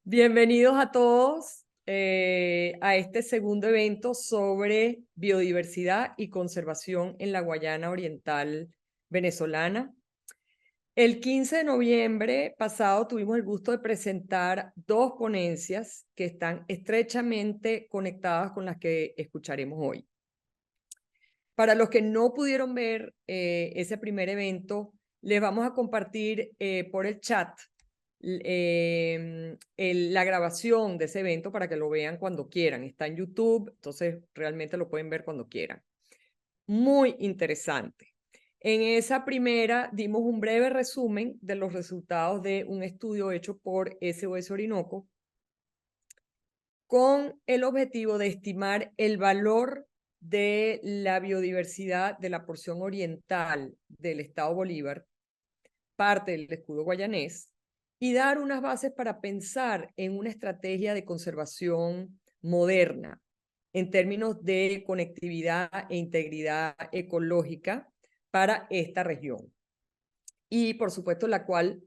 Bienvenidos a todos a este segundo evento sobre biodiversidad y conservación en la Guayana Oriental venezolana. El 15 de noviembre pasado tuvimos el gusto de presentar dos ponencias que están estrechamente conectadas con las que escucharemos hoy. Para los que no pudieron ver ese primer evento, les vamos a compartir por el chat la grabación de ese evento para que lo vean cuando quieran. Está en YouTube, entonces realmente lo pueden ver cuando quieran. Muy interesante. En esa primera dimos un breve resumen de los resultados de un estudio hecho por SOS Orinoco con el objetivo de estimar el valor de la biodiversidad de la porción oriental del estado Bolívar, parte del escudo guayanés, y dar unas bases para pensar en una estrategia de conservación moderna en términos de conectividad e integridad ecológica para esta región. Y por supuesto la cual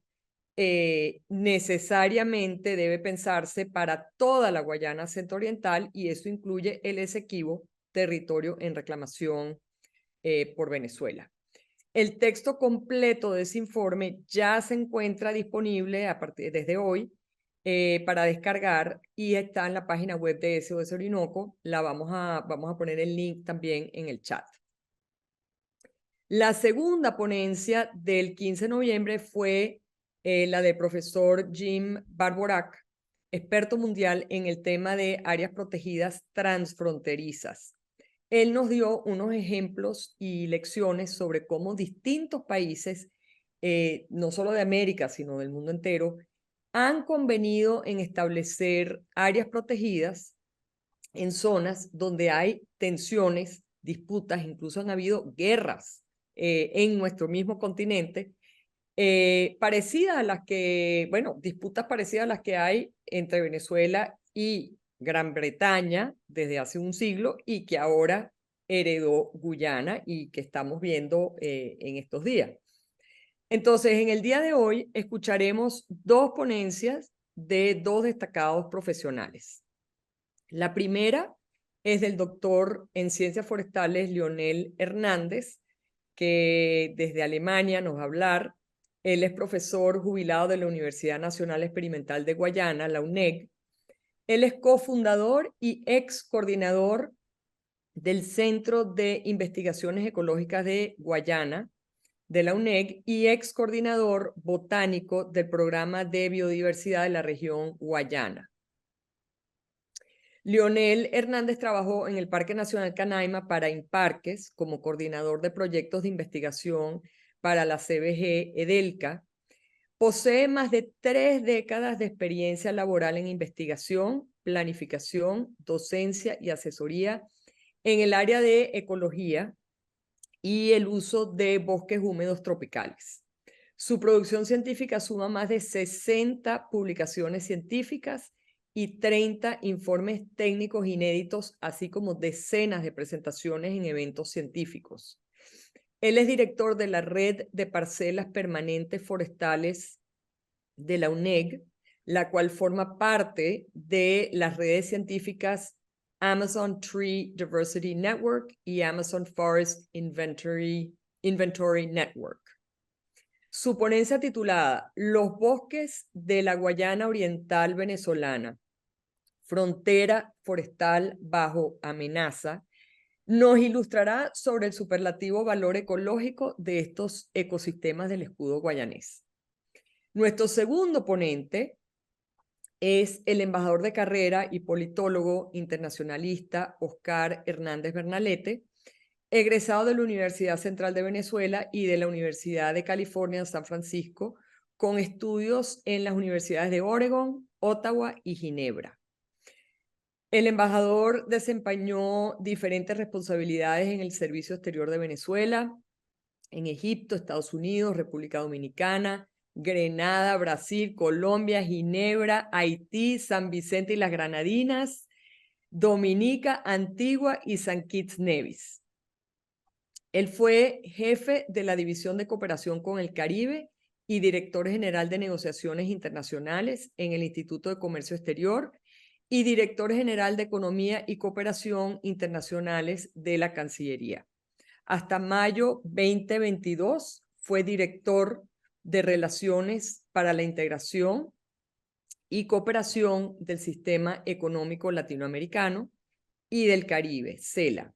necesariamente debe pensarse para toda la Guayana centro-oriental, y eso incluye el Esequibo, territorio en reclamación por Venezuela. El texto completo de ese informe ya se encuentra disponible desde hoy para descargar y está en la página web de SOS Orinoco. Vamos a poner el link también en el chat. La segunda ponencia del 15 de noviembre fue la del profesor Jim Barborak, experto mundial en el tema de áreas protegidas transfronterizas. Él nos dio unos ejemplos y lecciones sobre cómo distintos países, no solo de América, sino del mundo entero, han convenido en establecer áreas protegidas en zonas donde hay tensiones, disputas, incluso han habido guerras en nuestro mismo continente, parecidas a las que, bueno, disputas parecidas a las que hay entre Venezuela y Gran Bretaña desde hace un siglo y que ahora heredó Guyana y que estamos viendo en estos días. Entonces, en el día de hoy escucharemos dos ponencias de dos destacados profesionales. La primera es del doctor en ciencias forestales Leonel Hernández, que desde Alemania nos va a hablar. Él es profesor jubilado de la Universidad Nacional Experimental de Guayana, la UNEG. Él es cofundador y ex coordinador del Centro de Investigaciones Ecológicas de Guayana, de la UNEG, y ex coordinador botánico del Programa de Biodiversidad de la región Guayana. Leonel Hernández trabajó en el Parque Nacional Canaima para Imparques como coordinador de proyectos de investigación para la CBG Edelca. Posee más de 3 décadas de experiencia laboral en investigación, planificación, docencia y asesoría en el área de ecología y el uso de bosques húmedos tropicales. Su producción científica suma más de 60 publicaciones científicas y 30 informes técnicos inéditos, así como decenas de presentaciones en eventos científicos. Él es director de la Red de Parcelas Permanentes Forestales de la UNEG, la cual forma parte de las redes científicas Amazon Tree Diversity Network y Amazon Forest Inventory Network. Su ponencia titulada Los bosques de la Guayana Oriental venezolana, frontera forestal bajo amenaza, nos ilustrará sobre el superlativo valor ecológico de estos ecosistemas del escudo guayanés. Nuestro segundo ponente es el embajador de carrera y politólogo internacionalista Oscar Hernández Bernalete, egresado de la Universidad Central de Venezuela y de la Universidad de California en San Francisco, con estudios en las universidades de Oregon, Ottawa y Ginebra. El embajador desempeñó diferentes responsabilidades en el Servicio Exterior de Venezuela, en Egipto, Estados Unidos, República Dominicana, Grenada, Brasil, Colombia, Ginebra, Haití, San Vicente y las Granadinas, Dominica, Antigua y San Kitts Nevis. Él fue jefe de la División de Cooperación con el Caribe y director general de negociaciones internacionales en el Instituto de Comercio Exterior y director general de Economía y Cooperación Internacionales de la Cancillería. Hasta mayo 2022 fue director de Relaciones para la Integración y Cooperación del Sistema Económico Latinoamericano y del Caribe, CELA.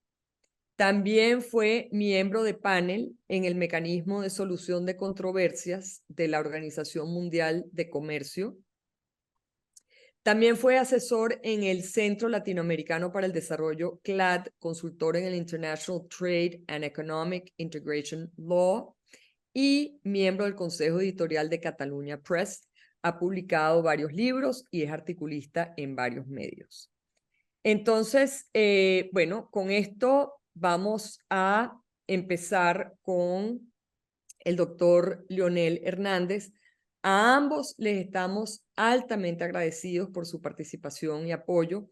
También fue miembro de panel en el Mecanismo de Solución de Controversias de la Organización Mundial de Comercio. También fue asesor en el Centro Latinoamericano para el Desarrollo, CLAD, consultor en el International Trade and Economic Integration Law y miembro del Consejo Editorial de Catalunya Press. Ha publicado varios libros y es articulista en varios medios. Entonces, bueno, con esto vamos a empezar con el doctor Leonel Hernández. A ambos les estamos altamente agradecidos por su participación y apoyo.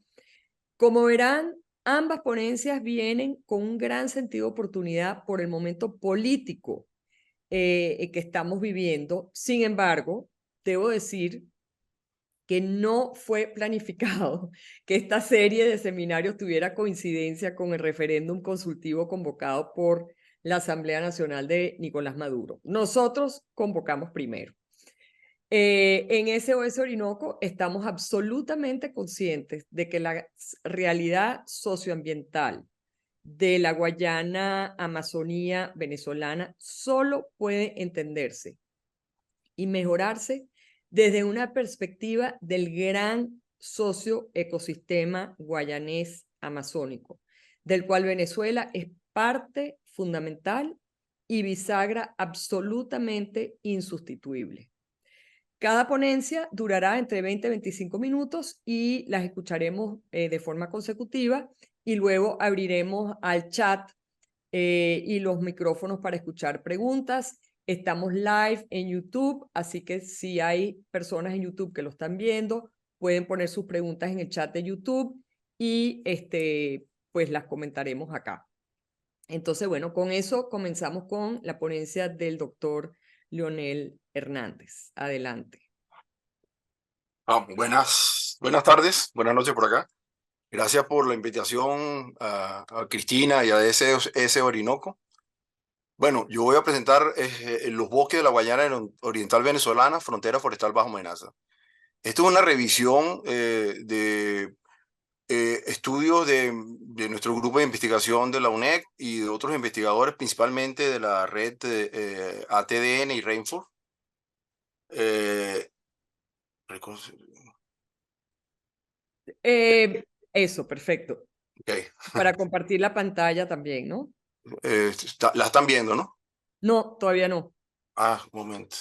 Como verán, ambas ponencias vienen con un gran sentido de oportunidad por el momento político que estamos viviendo. Sin embargo, debo decir que no fue planificado que esta serie de seminarios tuviera coincidencia con el referéndum consultivo convocado por la Asamblea Nacional de Nicolás Maduro. Nosotros convocamos primero. En SOS Orinoco estamos absolutamente conscientes de que la realidad socioambiental de la Guayana Amazonía venezolana solo puede entenderse y mejorarse desde una perspectiva del gran socioecosistema guayanés amazónico, del cual Venezuela es parte fundamental y bisagra absolutamente insustituible. Cada ponencia durará entre 20 y 25 minutos y las escucharemos de forma consecutiva y luego abriremos al chat y los micrófonos para escuchar preguntas. Estamos live en YouTube, así que si hay personas en YouTube que lo están viendo, pueden poner sus preguntas en el chat de YouTube y pues las comentaremos acá. Entonces, bueno, con eso comenzamos con la ponencia del doctor Leonel Hernández. Adelante. Buenas tardes, buenas noches por acá. Gracias por la invitación a Cristina y a ese Orinoco. Bueno, yo voy a presentar los bosques de la Guayana Oriental Venezolana, frontera forestal bajo amenaza. Esto es una revisión de estudios de nuestro grupo de investigación de la UNED y de otros investigadores, principalmente de la red ATDN y Rainforest. Eso, perfecto. Okay. Para compartir la pantalla también, ¿no? La están viendo, ¿no? No, todavía no. Ah, un momento.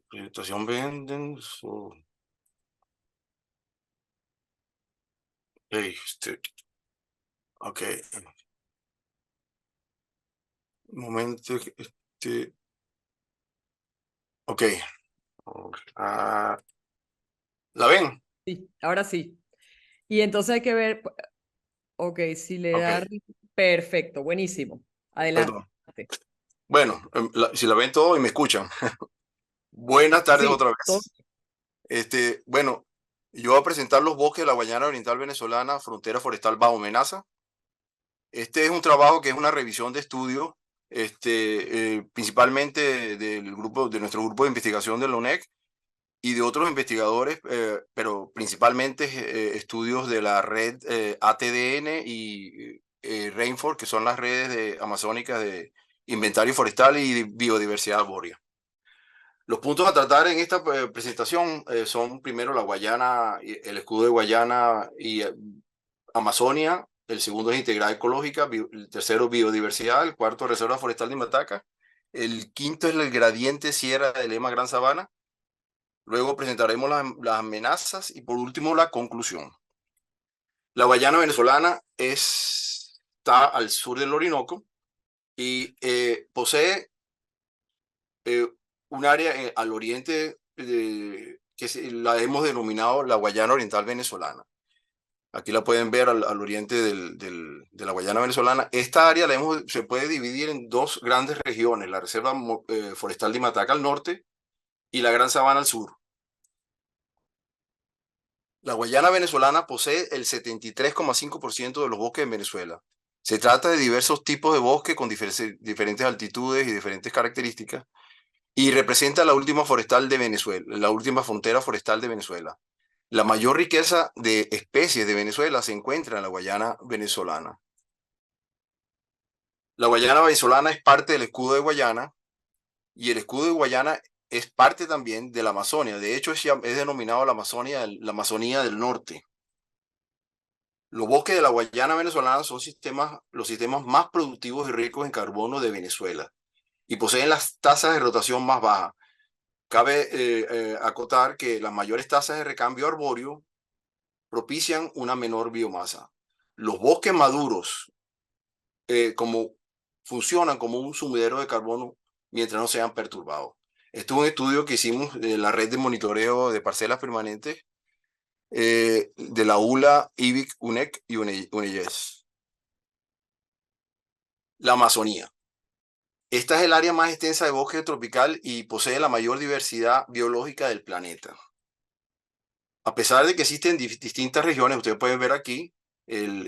Presentación venden. Ok. Un momento. Ok. ¿La ven? Sí, ahora sí. Y entonces hay que ver, ok, si le da, perfecto, buenísimo. Adelante. Perdón. Bueno, si la ven todo y me escuchan. Buenas tardes Sí, otra todo. vez. Bueno, yo voy a presentar los bosques de la Guayana Oriental Venezolana, frontera forestal bajo amenaza. Este es un trabajo que es una revisión de estudio, principalmente de nuestro grupo de investigación de la UNED y de otros investigadores, pero principalmente estudios de la red ATDN y Rainforest, que son las redes amazónicas de inventario forestal y biodiversidad arbórea. Los puntos a tratar en esta presentación son primero la Guayana, el escudo de Guayana y Amazonia. El segundo es integridad ecológica, el tercero biodiversidad, el cuarto reserva forestal de Mataca, el quinto es el gradiente Sierra de Lema Gran Sabana. Luego presentaremos las amenazas y por último la conclusión. La Guayana venezolana está al sur del Orinoco y posee un área al oriente que la hemos denominado la Guayana Oriental Venezolana. Aquí la pueden ver al oriente de la Guayana venezolana. Esta área se puede dividir en dos grandes regiones, la Reserva Forestal de Imataca al norte y la Gran Sabana al sur. La Guayana venezolana posee el 73,5% de los bosques en Venezuela. Se trata de diversos tipos de bosques con diferentes altitudes y diferentes características y representa la última forestal de Venezuela, la última frontera forestal de Venezuela. La mayor riqueza de especies de Venezuela se encuentra en la Guayana venezolana. La Guayana venezolana es parte del escudo de Guayana y el escudo de Guayana es parte también de la Amazonia. De hecho, es denominado la Amazonía del Norte. Los bosques de la Guayana venezolana son los sistemas más productivos y ricos en carbono de Venezuela y poseen las tasas de rotación más bajas. Cabe acotar que las mayores tasas de recambio arbóreo propician una menor biomasa. Los bosques maduros funcionan como un sumidero de carbono mientras no sean perturbados. Esto es un estudio que hicimos de la red de monitoreo de parcelas permanentes de la ULA, IBIC, UNEC y UNEYES. La Amazonía. Esta es el área más extensa de bosque tropical y posee la mayor diversidad biológica del planeta. A pesar de que existen distintas regiones, ustedes pueden ver aquí al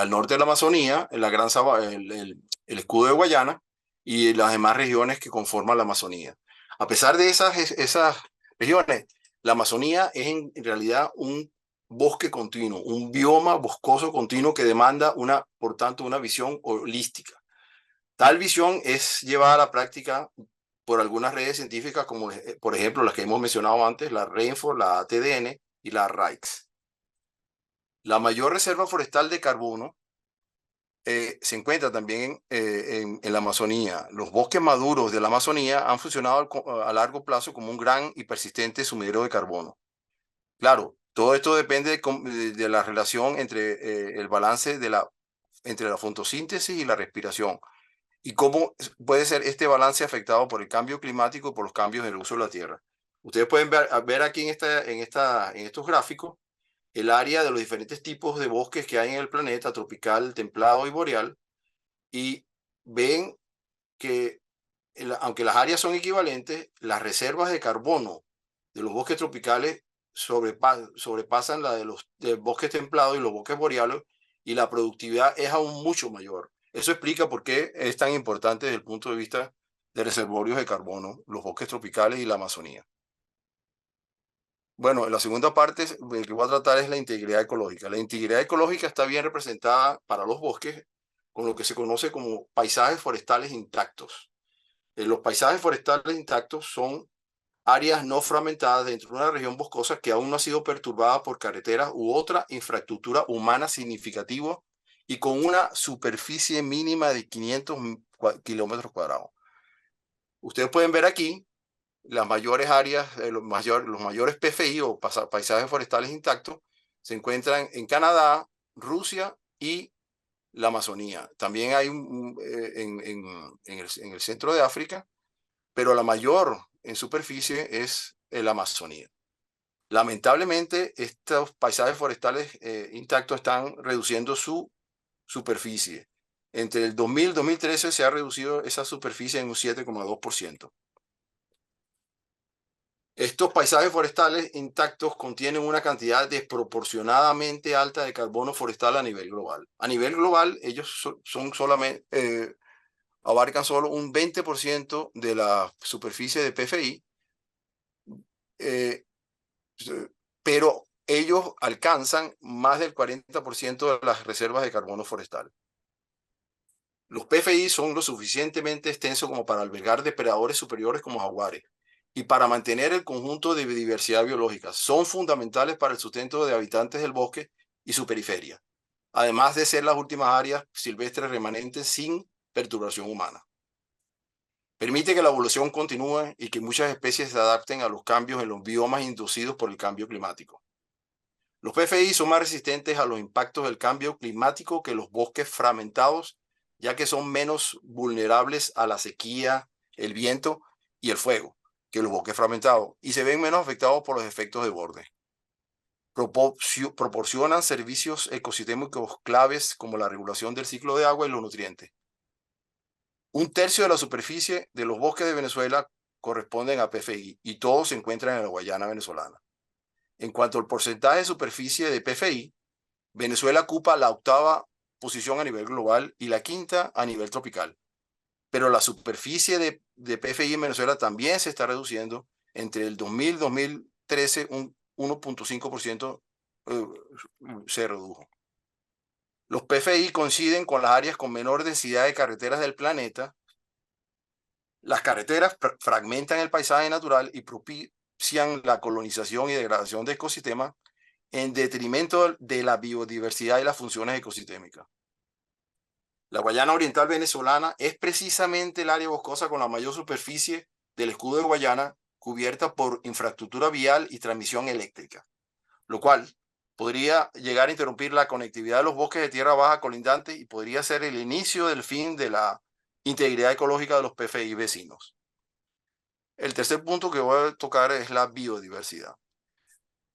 norte de la Amazonía, el escudo de Guayana y las demás regiones que conforman la Amazonía. A pesar de esas regiones, la Amazonía es en realidad un bosque continuo, un bioma boscoso continuo que demanda por tanto, una visión holística. Tal visión es llevada a la práctica por algunas redes científicas, como por ejemplo las que hemos mencionado antes, la Rainforest, la ATDN y la RIKES. La mayor reserva forestal de carbono se encuentra también en la Amazonía. Los bosques maduros de la Amazonía han funcionado a largo plazo como un gran y persistente sumidero de carbono. Claro, todo esto depende de la relación entre el balance entre la fotosíntesis y la respiración. ¿Y cómo puede ser este balance afectado por el cambio climático y por los cambios en el uso de la tierra? Ustedes pueden ver aquí en estos gráficos el área de los diferentes tipos de bosques que hay en el planeta, tropical, templado y boreal, y ven que aunque las áreas son equivalentes, las reservas de carbono de los bosques tropicales sobrepasan la de los bosques templados y los bosques boreales, y la productividad es aún mucho mayor. Eso explica por qué es tan importante desde el punto de vista de reservorios de carbono, los bosques tropicales y la Amazonía. Bueno, la segunda parte que voy a tratar es la integridad ecológica. La integridad ecológica está bien representada para los bosques con lo que se conoce como paisajes forestales intactos. Los paisajes forestales intactos son áreas no fragmentadas dentro de una región boscosa que aún no ha sido perturbada por carreteras u otra infraestructura humana significativa y con una superficie mínima de 500 kilómetros cuadrados. Ustedes pueden ver aquí las mayores áreas, los mayores PFI o paisajes forestales intactos se encuentran en Canadá, Rusia y la Amazonía. También hay en el centro de África, pero la mayor en superficie es la Amazonía. Lamentablemente, estos paisajes forestales intactos están reduciendo su superficie. Entre el 2000 y 2013 se ha reducido esa superficie en un 7,2%. Estos paisajes forestales intactos contienen una cantidad desproporcionadamente alta de carbono forestal a nivel global. A nivel global, ellos abarcan solo un 20% de la superficie de PFI, pero ellos alcanzan más del 40% de las reservas de carbono forestal. Los PFI son lo suficientemente extensos como para albergar depredadores superiores como jaguares y para mantener el conjunto de diversidad biológica. Son fundamentales para el sustento de habitantes del bosque y su periferia, además de ser las últimas áreas silvestres remanentes sin perturbación humana. Permite que la evolución continúe y que muchas especies se adapten a los cambios en los biomas inducidos por el cambio climático. Los PFI son más resistentes a los impactos del cambio climático que los bosques fragmentados, ya que son menos vulnerables a la sequía, el viento y el fuego que los bosques fragmentados, y se ven menos afectados por los efectos de borde. proporcionan servicios ecosistémicos claves como la regulación del ciclo de agua y los nutrientes. Un tercio de la superficie de los bosques de Venezuela corresponden a PFI y todos se encuentran en la Guayana venezolana. En cuanto al porcentaje de superficie de PFI, Venezuela ocupa la 8ª posición a nivel global y la 5ª a nivel tropical. Pero la superficie de PFI en Venezuela también se está reduciendo. Entre el 2000 y 2013, un 1.5% se redujo. Los PFI coinciden con las áreas con menor densidad de carreteras del planeta. Las carreteras fragmentan el paisaje natural y propician la colonización y degradación de ecosistemas en detrimento de la biodiversidad y las funciones ecosistémicas. La Guayana Oriental venezolana es precisamente el área boscosa con la mayor superficie del escudo de Guayana cubierta por infraestructura vial y transmisión eléctrica, lo cual podría llegar a interrumpir la conectividad de los bosques de tierra baja colindantes y podría ser el inicio del fin de la integridad ecológica de los PFI vecinos. El tercer punto que voy a tocar es la biodiversidad.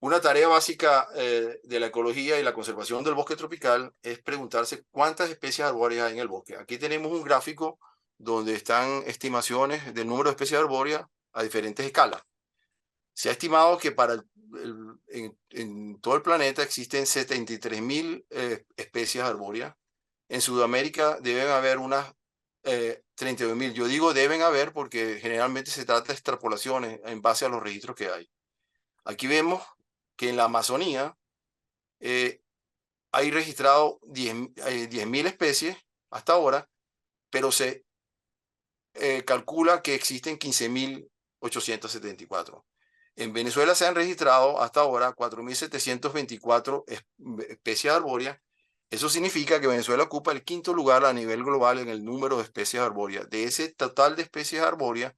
Una tarea básica de la ecología y la conservación del bosque tropical es preguntarse cuántas especies arbóreas hay en el bosque. Aquí tenemos un gráfico donde están estimaciones del número de especies arbóreas a diferentes escalas. Se ha estimado que en todo el planeta existen 73.000 especies arbóreas. En Sudamérica deben haber unas 32.000. Yo digo deben haber porque generalmente se trata de extrapolaciones en base a los registros que hay. Aquí vemos que en la Amazonía hay registrado 10.000 especies hasta ahora, pero se calcula que existen 15.874. En Venezuela se han registrado hasta ahora 4.724 especies arbóreas. Eso significa que Venezuela ocupa el 5º lugar a nivel global en el número de especies arbóreas. De ese total de especies arbóreas,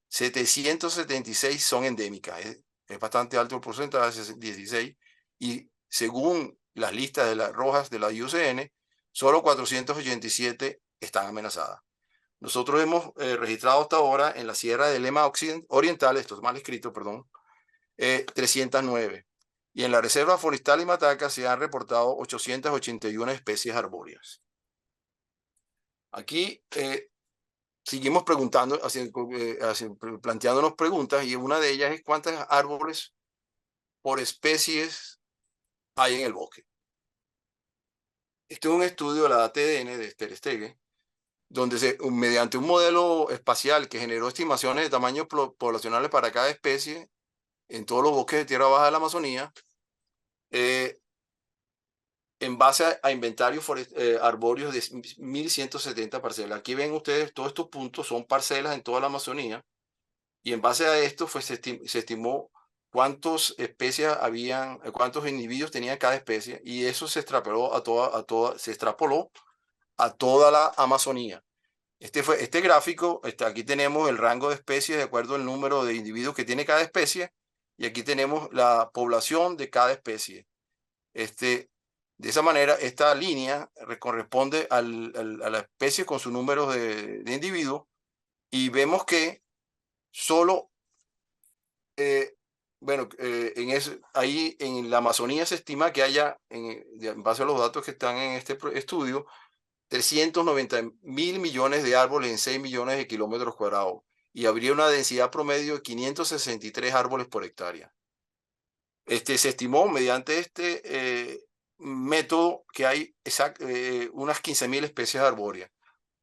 776 son endémicas. Es bastante alto el porcentaje, 16. Y según las listas de las rojas de la IUCN, solo 487 están amenazadas. Nosotros hemos registrado hasta ahora en la Sierra de Lema Oriental, esto es mal escrito, perdón, 309. Y en la Reserva Forestal y Mataca se han reportado 881 especies arbóreas. Aquí seguimos preguntando, planteándonos preguntas, y una de ellas es cuántos árboles por especies hay en el bosque. Este es un estudio de la ATDN de Ter Stegen, donde mediante un modelo espacial que generó estimaciones de tamaños poblacionales para cada especie en todos los bosques de tierra baja de la Amazonía, en base a inventarios arbóreos de 1.170 parcelas. Aquí ven ustedes, todos estos puntos son parcelas en toda la Amazonía, y en base a esto se estimó cuántas especies habían, cuántos individuos tenía cada especie, y eso se extrapoló se extrapoló a toda la Amazonía. Este gráfico, aquí tenemos el rango de especies de acuerdo al número de individuos que tiene cada especie, y aquí tenemos la población de cada especie. De esa manera, esta línea corresponde a la especie con su número de individuos, y vemos que solo, ahí en la Amazonía se estima que haya, en base a los datos que están en este estudio, 390.000 millones de árboles en 6 millones de kilómetros cuadrados, y habría una densidad promedio de 563 árboles por hectárea. Se estimó mediante este método que hay unas 15.000 especies arbóreas,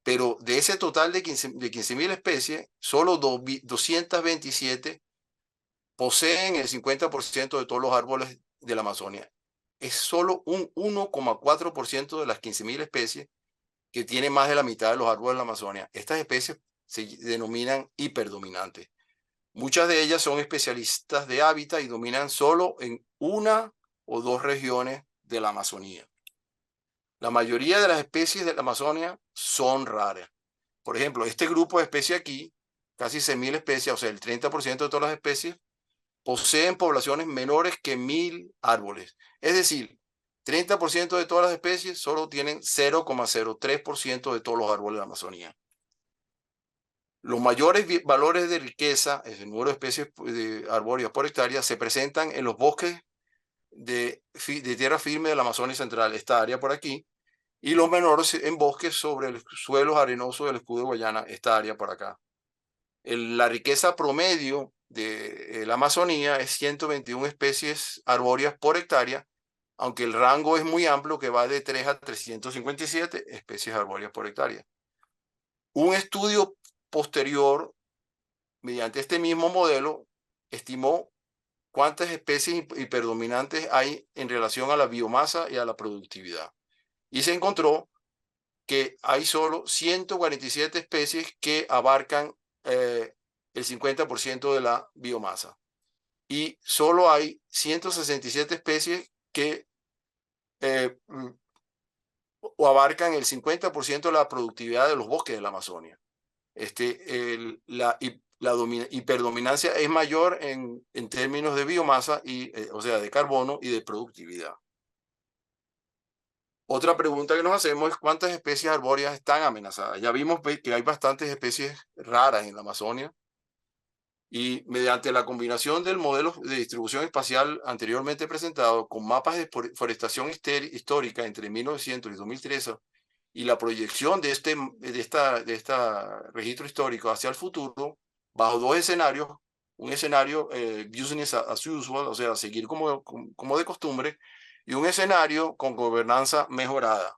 pero de ese total de 15.000 especies, solo 227 poseen el 50% de todos los árboles de la Amazonia. Es solo un 1,4% de las 15.000 especies que tiene más de la mitad de los árboles de la Amazonia. Estas especies se denominan hiperdominantes. Muchas de ellas son especialistas de hábitat y dominan solo en una o dos regiones de la Amazonía. La mayoría de las especies de la Amazonia son raras. Por ejemplo, este grupo de especies aquí, casi 6.000 especies, o sea, el 30% de todas las especies, poseen poblaciones menores que 1.000 árboles. Es decir, 30% de todas las especies solo tienen 0,03% de todos los árboles de la Amazonía. Los mayores valores de riqueza, el número de especies arbóreas por hectárea, se presentan en los bosques de tierra firme del Amazonia Central, esta área por aquí, y los menores en bosques sobre los suelos arenosos del escudo de Guayana, esta área por acá. La riqueza promedio de la Amazonía es 121 especies arbóreas por hectárea, aunque el rango es muy amplio, que va de 3 a 357 especies arbóreas por hectárea. Un estudio posterior, mediante este mismo modelo, estimó cuántas especies hiperdominantes hay en relación a la biomasa y a la productividad. Y se encontró que hay solo 147 especies que abarcan el 50% de la biomasa. Y solo hay 167 especies que o abarcan el 50% de la productividad de los bosques de la Amazonia. La hiperdominancia es mayor en términos de biomasa, o sea, de carbono y de productividad. Otra pregunta que nos hacemos es cuántas especies arbóreas están amenazadas. Ya vimos que hay bastantes especies raras en la Amazonia, y mediante la combinación del modelo de distribución espacial anteriormente presentado con mapas de forestación histórica entre 1900 y 2013 y la proyección de esta registro histórico hacia el futuro bajo dos escenarios, un escenario business as usual, o sea, seguir como de costumbre, y un escenario con gobernanza mejorada.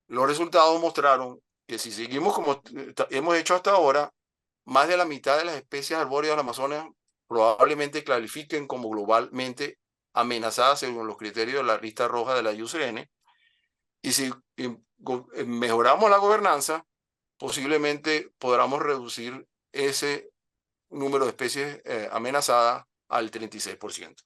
Los resultados mostraron que si seguimos como hemos hecho hasta ahora, más de la mitad de las especies arbóreas del Amazonas probablemente clasifiquen como globalmente amenazadas según los criterios de la lista roja de la IUCN. Y si mejoramos la gobernanza, posiblemente podamos reducir ese número de especies amenazadas al 36%.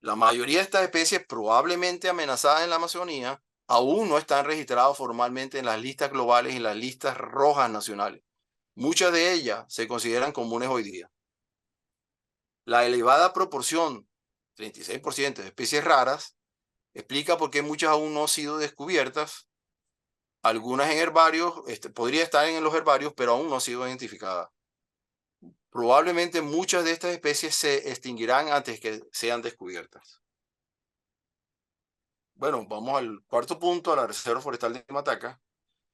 La mayoría de estas especies probablemente amenazadas en la Amazonía aún no están registradas formalmente en las listas globales y en las listas rojas nacionales. Muchas de ellas se consideran comunes hoy día. La elevada proporción, 36% de especies raras, explica por qué muchas aún no han sido descubiertas. Algunas en herbarios, podría estar en los herbarios, pero aún no han sido identificadas. Probablemente muchas de estas especies se extinguirán antes que sean descubiertas. Bueno, vamos al cuarto punto, a la Reserva Forestal de Mataca.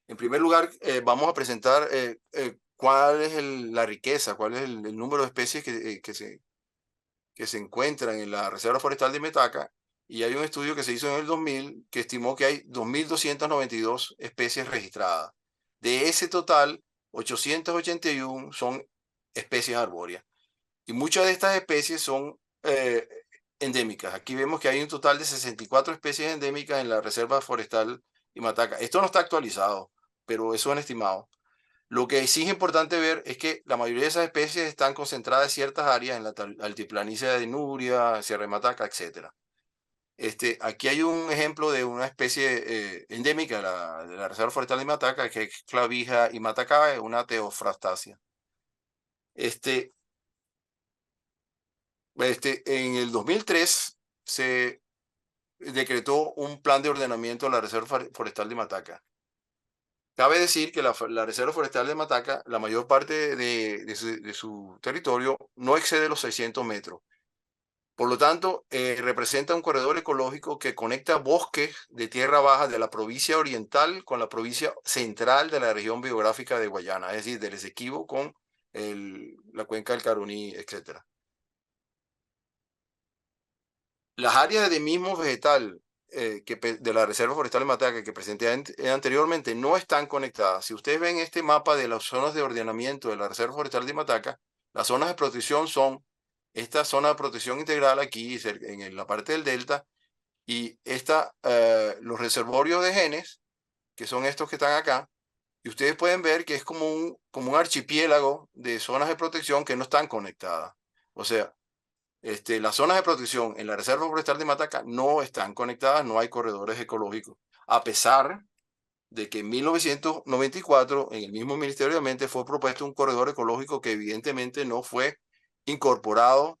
En primer lugar, vamos a presentar cuál es la riqueza, cuál es el número de especies que se encuentran en la Reserva Forestal de Mataca. Y hay un estudio que se hizo en el 2000 que estimó que hay 2.292 especies registradas. De ese total, 881 son especies arbóreas. Y muchas de estas especies son endémicas. Aquí vemos que hay un total de 64 especies endémicas en la Reserva Forestal de Mataca. Esto no está actualizado, pero eso es un estimado. Lo que sí es importante ver es que la mayoría de esas especies están concentradas en ciertas áreas, en la altiplanicie de Nuria, Sierra de Mataca, etc. Aquí hay un ejemplo de una especie endémica de la Reserva Forestal de Mataca, que es Clavija y Matacae, una teofrastasia. En el 2003 se decretó un plan de ordenamiento de la Reserva Forestal de Mataca. Cabe decir que la Reserva Forestal de Mataca, la mayor parte de su territorio no excede los 600 metros. Por lo tanto, representa un corredor ecológico que conecta bosques de tierra baja de la provincia oriental con la provincia central de la región biográfica de Guayana, es decir, del Esequibo con la cuenca del Caroní, etc. Las áreas de mismo vegetal de la Reserva Forestal de Mataca que presenté anteriormente no están conectadas. Si ustedes ven este mapa de las zonas de ordenamiento de la Reserva Forestal de Mataca, las zonas de protección son esta zona de protección integral aquí en la parte del delta, y los reservorios de genes, que son estos que están acá, y ustedes pueden ver que es como un archipiélago de zonas de protección que no están conectadas. O sea, las zonas de protección en la Reserva Forestal de Mataca no están conectadas, no hay corredores ecológicos, a pesar de que en 1994 en el mismo Ministerio de Ambiente fue propuesto un corredor ecológico que evidentemente no fue incorporado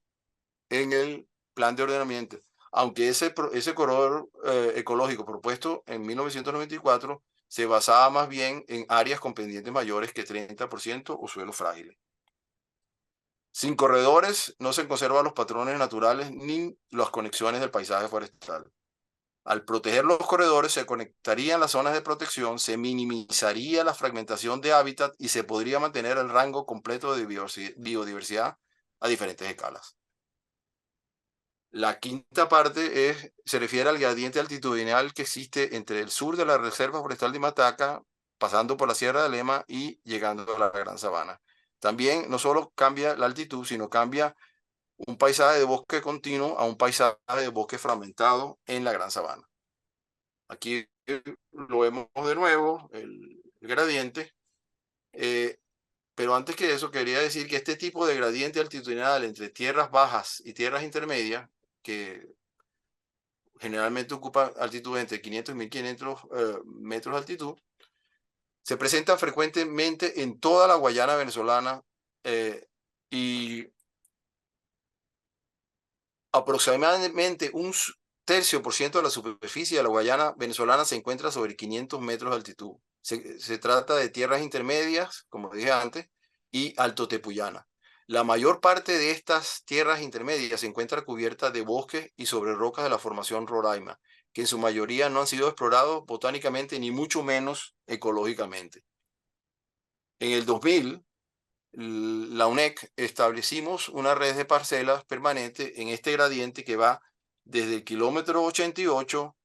en el plan de ordenamiento, aunque ese corredor ecológico propuesto en 1994 se basaba más bien en áreas con pendientes mayores que 30% o suelos frágiles. Sin corredores no se conservan los patrones naturales ni las conexiones del paisaje forestal. Al proteger los corredores se conectarían las zonas de protección, se minimizaría la fragmentación de hábitat y se podría mantener el rango completo de biodiversidad a diferentes escalas. La quinta parte se refiere al gradiente altitudinal que existe entre el sur de la Reserva Forestal de Mataca, pasando por la Sierra de Lema y llegando a la Gran Sabana. También no solo cambia la altitud, sino cambia un paisaje de bosque continuo a un paisaje de bosque fragmentado en la Gran Sabana. Aquí lo vemos de nuevo, el gradiente. Pero antes que eso, quería decir que este tipo de gradiente altitudinal entre tierras bajas y tierras intermedias, que generalmente ocupa altitudes entre 500 y 1500 metros de altitud, se presenta frecuentemente en toda la Guayana venezolana y aproximadamente un tercio por ciento de la superficie de la Guayana venezolana se encuentra sobre 500 metros de altitud. Se trata de tierras intermedias, como dije antes, y Alto Tepuyana. La mayor parte de estas tierras intermedias se encuentra cubierta de bosques y sobre rocas de la formación Roraima, que en su mayoría no han sido explorados botánicamente ni mucho menos ecológicamente. En el 2000, la UNEC establecimos una red de parcelas permanente en este gradiente que va desde el kilómetro 88,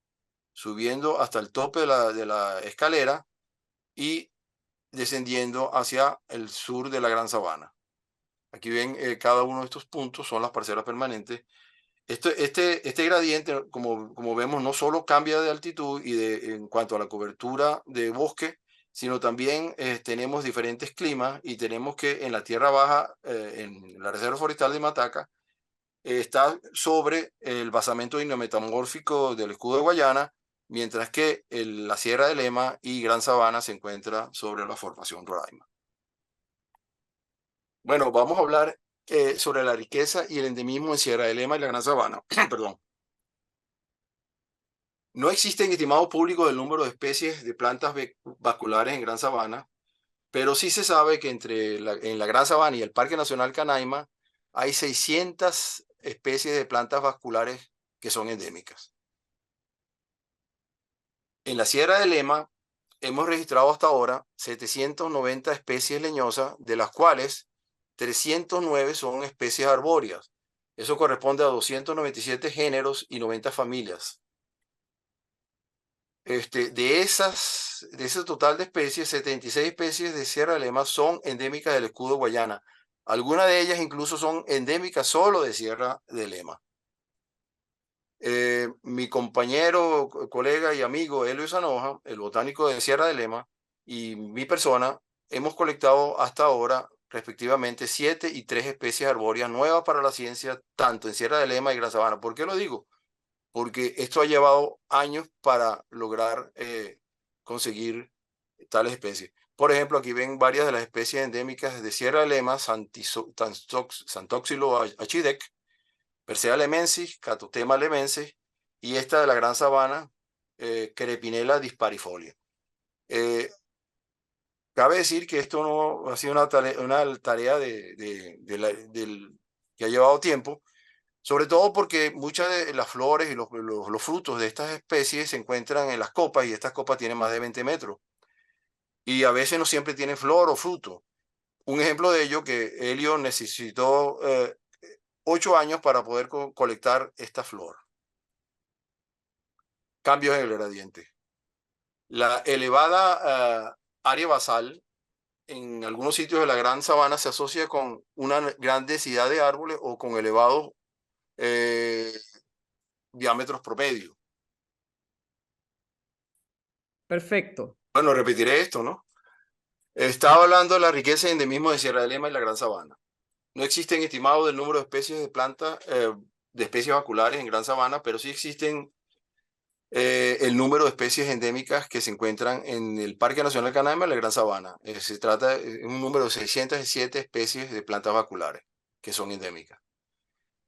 subiendo hasta el tope de la escalera y descendiendo hacia el sur de la Gran Sabana. Aquí ven cada uno de estos puntos, son las parcelas permanentes. Este gradiente, como vemos, no solo cambia de altitud en cuanto a la cobertura de bosque, sino también tenemos diferentes climas y tenemos que en la tierra baja, en la Reserva Forestal de Mataca, está sobre el basamento hidrometamórfico del escudo de Guayana, mientras que la Sierra de Lema y Gran Sabana se encuentra sobre la formación Roraima. Bueno, vamos a hablar sobre la riqueza y el endemismo en Sierra de Lema y la Gran Sabana. Perdón. No existen estimados públicos del número de especies de plantas vasculares en Gran Sabana, pero sí se sabe que en la Gran Sabana y el Parque Nacional Canaima hay 600 especies de plantas vasculares que son endémicas. En la Sierra de Lema hemos registrado hasta ahora 790 especies leñosas, de las cuales 309 son especies arbóreas. Eso corresponde a 297 géneros y 90 familias. De ese total de especies, 76 especies de Sierra de Lema son endémicas del escudo Guayana. Algunas de ellas incluso son endémicas solo de Sierra de Lema. Mi compañero, colega y amigo Elio Sanoja, el botánico de Sierra de Lema, y mi persona, hemos colectado hasta ahora, respectivamente, 7 y 3 especies arbóreas nuevas para la ciencia, tanto en Sierra de Lema y Gran Sabana. ¿Por qué lo digo? Porque esto ha llevado años para lograr conseguir tales especies. Por ejemplo, aquí ven varias de las especies endémicas de Sierra de Lema: Santoxilo achidec, Persea lemensis, Catotema lemensis, y esta de la Gran Sabana, Crepinella disparifolia. Cabe decir que esto no ha sido una tarea que ha llevado tiempo, sobre todo porque muchas de las flores y los frutos de estas especies se encuentran en las copas, y estas copas tienen más de 20 metros. Y a veces no siempre tienen flor o fruto. Un ejemplo de ello, que Helio necesitó 8 años para poder colectar esta flor. Cambios en el gradiente. La elevada área basal en algunos sitios de la Gran Sabana se asocia con una gran densidad de árboles o con elevados diámetros promedio. Perfecto. Bueno, repetiré esto, ¿no? Estaba hablando de la riqueza y endemismo de Sierra de Lema y la Gran Sabana. No existen estimados del número de especies de plantas, de especies vasculares en Gran Sabana, pero sí existen el número de especies endémicas que se encuentran en el Parque Nacional Canaima y la Gran Sabana. Se trata de un número de 607 especies de plantas vasculares que son endémicas.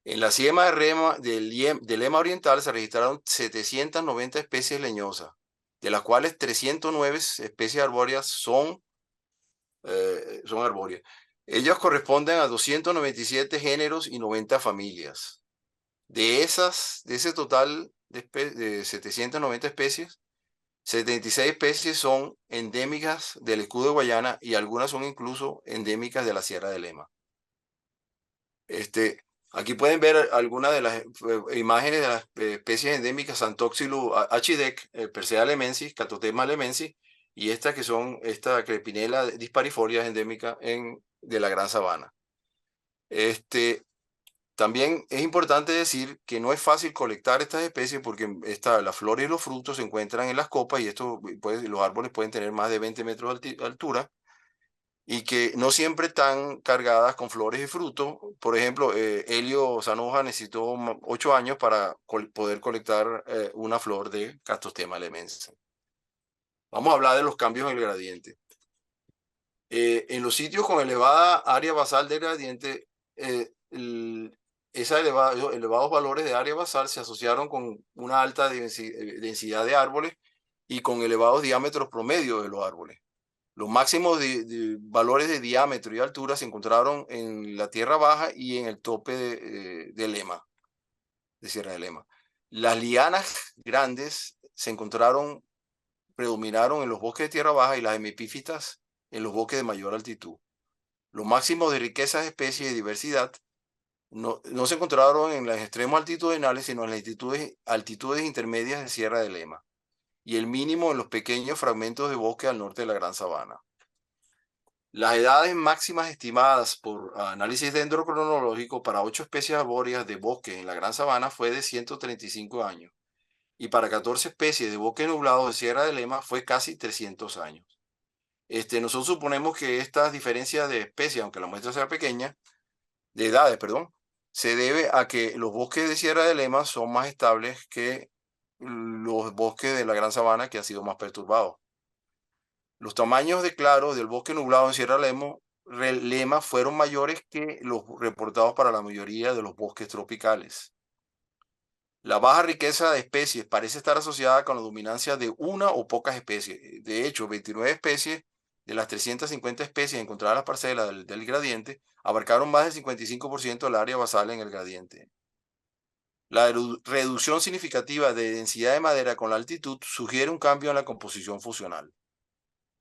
En la Sierra de Lema Oriental se registraron 790 especies leñosas, de las cuales 309 especies arbóreas son arbóreas. Ellos corresponden a 297 géneros y 90 familias. De ese total de 790 especies, 76 especies son endémicas del escudo de Guayana y algunas son incluso endémicas de la Sierra de Lema. Aquí pueden ver algunas de las imágenes de las especies endémicas Santoxylus HIDEC, Persea lemensis, Catotema lemensis, y estas que son esta Crepinella disparifolia endémica de la Gran Sabana. También es importante decir que no es fácil colectar estas especies porque las flores y los frutos se encuentran en las copas y los árboles pueden tener más de 20 metros de altura y que no siempre están cargadas con flores y frutos. Por ejemplo, Helio Zanoja necesitó 8 años para poder colectar una flor de Castostema lemensis. Vamos a hablar de los cambios en el gradiente. En los sitios con elevada área basal del gradiente, esos elevados valores de área basal se asociaron con una alta densidad de árboles y con elevados diámetros promedio de los árboles. Los máximos valores de diámetro y altura se encontraron en la tierra baja y en el tope de Lema, de Sierra de Lema. Las lianas grandes predominaron en los bosques de tierra baja y las hemipífitas en los bosques de mayor altitud. Los máximos de riqueza de especies y diversidad no se encontraron en los extremos altitudinales, sino en las altitudes intermedias de Sierra de Lema, y el mínimo en los pequeños fragmentos de bosque al norte de la Gran Sabana. Las edades máximas estimadas por análisis dendrocronológico para 8 especies arbóreas de bosque en la Gran Sabana fue de 135 años, y para 14 especies de bosque nublado de Sierra de Lema fue casi 300 años. Nosotros suponemos que estas diferencias de especies, aunque la muestra sea pequeña, de edades, perdón, se debe a que los bosques de Sierra de Lema son más estables que los bosques de la Gran Sabana, que han sido más perturbados. Los tamaños de claros del bosque nublado en Sierra Lema fueron mayores que los reportados para la mayoría de los bosques tropicales. La baja riqueza de especies parece estar asociada con la dominancia de una o pocas especies. De hecho, 29 especies de las 350 especies encontradas en las parcelas del gradiente abarcaron más del 55% del área basal en el gradiente. La reducción significativa de densidad de madera con la altitud sugiere un cambio en la composición fusional.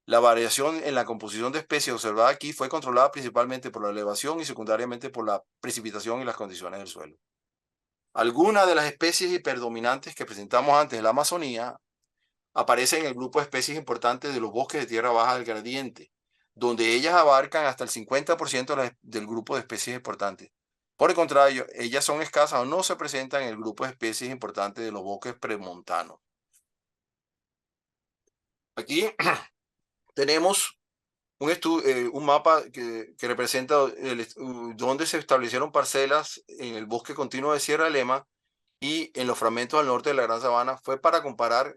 La variación en la composición de especies observada aquí fue controlada principalmente por la elevación y secundariamente por la precipitación y las condiciones del suelo. Algunas de las especies hiperdominantes que presentamos antes en la Amazonía aparecen en el grupo de especies importantes de los bosques de tierra baja del gradiente, donde ellas abarcan hasta el 50% del grupo de especies importantes. Por el contrario, ellas son escasas o no se presentan en el grupo de especies importantes de los bosques premontanos. Aquí tenemos un mapa que representa dónde se establecieron parcelas en el bosque continuo de Sierra de Lema y en los fragmentos al norte de la Gran Sabana. Fue para comparar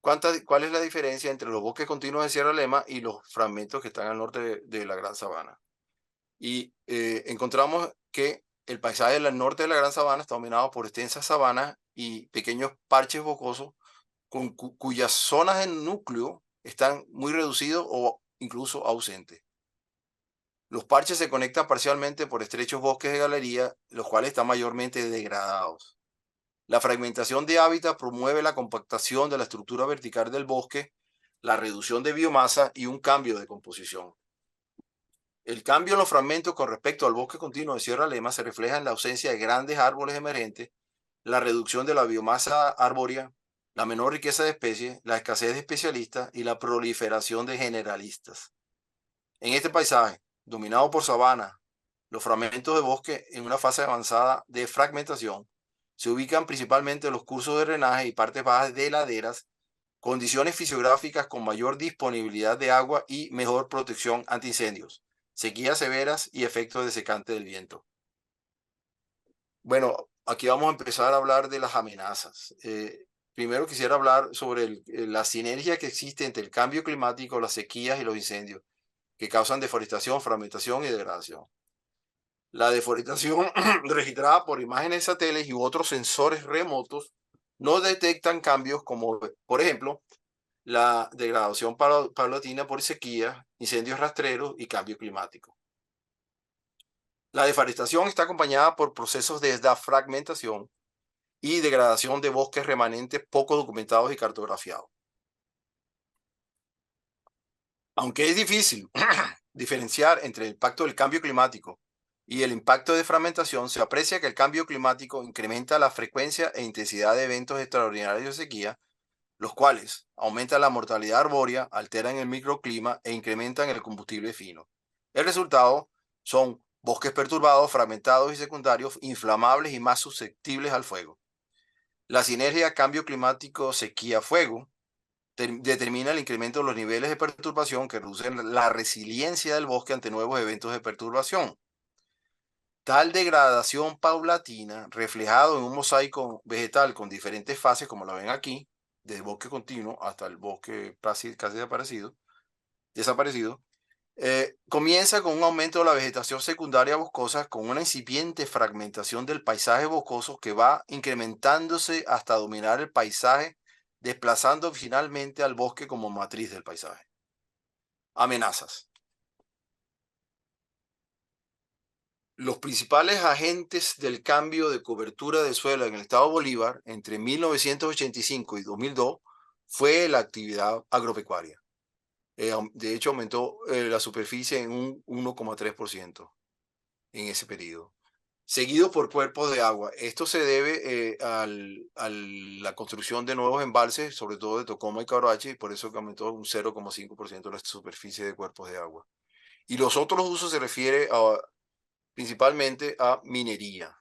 cuál es la diferencia entre los bosques continuos de Sierra de Lema y los fragmentos que están al norte de la Gran Sabana. Y encontramos que el paisaje del norte de la Gran Sabana está dominado por extensas sabanas y pequeños parches boscosos cuyas zonas en núcleo están muy reducidos o incluso ausentes. Los parches se conectan parcialmente por estrechos bosques de galería, los cuales están mayormente degradados. La fragmentación de hábitat promueve la compactación de la estructura vertical del bosque, la reducción de biomasa y un cambio de composición. El cambio en los fragmentos con respecto al bosque continuo de Sierra Lema se refleja en la ausencia de grandes árboles emergentes, la reducción de la biomasa arbórea, la menor riqueza de especies, la escasez de especialistas y la proliferación de generalistas. En este paisaje, dominado por sabana, los fragmentos de bosque en una fase avanzada de fragmentación se ubican principalmente en los cursos de drenaje y partes bajas de laderas, condiciones fisiográficas con mayor disponibilidad de agua y mejor protección ante incendios, sequías severas y efectos de secante del viento. Bueno, aquí vamos a empezar a hablar de las amenazas. Primero quisiera hablar sobre la sinergia que existe entre el cambio climático, las sequías y los incendios, que causan deforestación, fragmentación y degradación. La deforestación registrada por imágenes satélites y otros sensores remotos no detectan cambios como, por ejemplo, la degradación paulatina por sequía, incendios rastreros y cambio climático. La deforestación está acompañada por procesos de desfragmentación y degradación de bosques remanentes poco documentados y cartografiados. Aunque es difícil diferenciar entre el impacto del cambio climático y el impacto de fragmentación, se aprecia que el cambio climático incrementa la frecuencia e intensidad de eventos extraordinarios de sequía, los cuales aumentan la mortalidad arbórea, alteran el microclima e incrementan el combustible fino. El resultado son bosques perturbados, fragmentados y secundarios, inflamables y más susceptibles al fuego. La sinergia cambio climático, sequía, fuego determina el incremento de los niveles de perturbación que reducen la resiliencia del bosque ante nuevos eventos de perturbación. Tal degradación paulatina, reflejado en un mosaico vegetal con diferentes fases, como la ven aquí, desde el bosque continuo hasta el bosque casi desaparecido, comienza con un aumento de la vegetación secundaria boscosa, con una incipiente fragmentación del paisaje boscoso que va incrementándose hasta dominar el paisaje, desplazando finalmente al bosque como matriz del paisaje. Amenazas. Los principales agentes del cambio de cobertura de suelo en el estado Bolívar entre 1985 y 2002 fue la actividad agropecuaria. De hecho, aumentó la superficie en un 1,3% en ese periodo. Seguido por cuerpos de agua. Esto se debe a la construcción de nuevos embalses, sobre todo de Tocoma y Cauruache, y por eso que aumentó un 0,5% la superficie de cuerpos de agua. Y los otros usos se refiere principalmente a minería.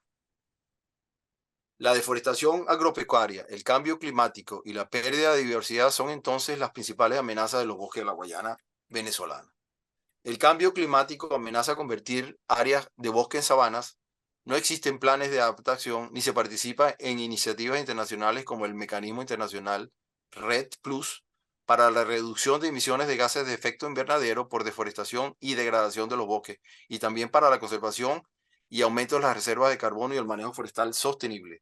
La deforestación agropecuaria, el cambio climático y la pérdida de diversidad son entonces las principales amenazas de los bosques de la Guayana venezolana. El cambio climático amenaza convertir áreas de bosque en sabanas. No existen planes de adaptación ni se participa en iniciativas internacionales como el Mecanismo Internacional REDD Plus para la reducción de emisiones de gases de efecto invernadero por deforestación y degradación de los bosques, y también para la conservación y aumento de las reservas de carbono y el manejo forestal sostenible.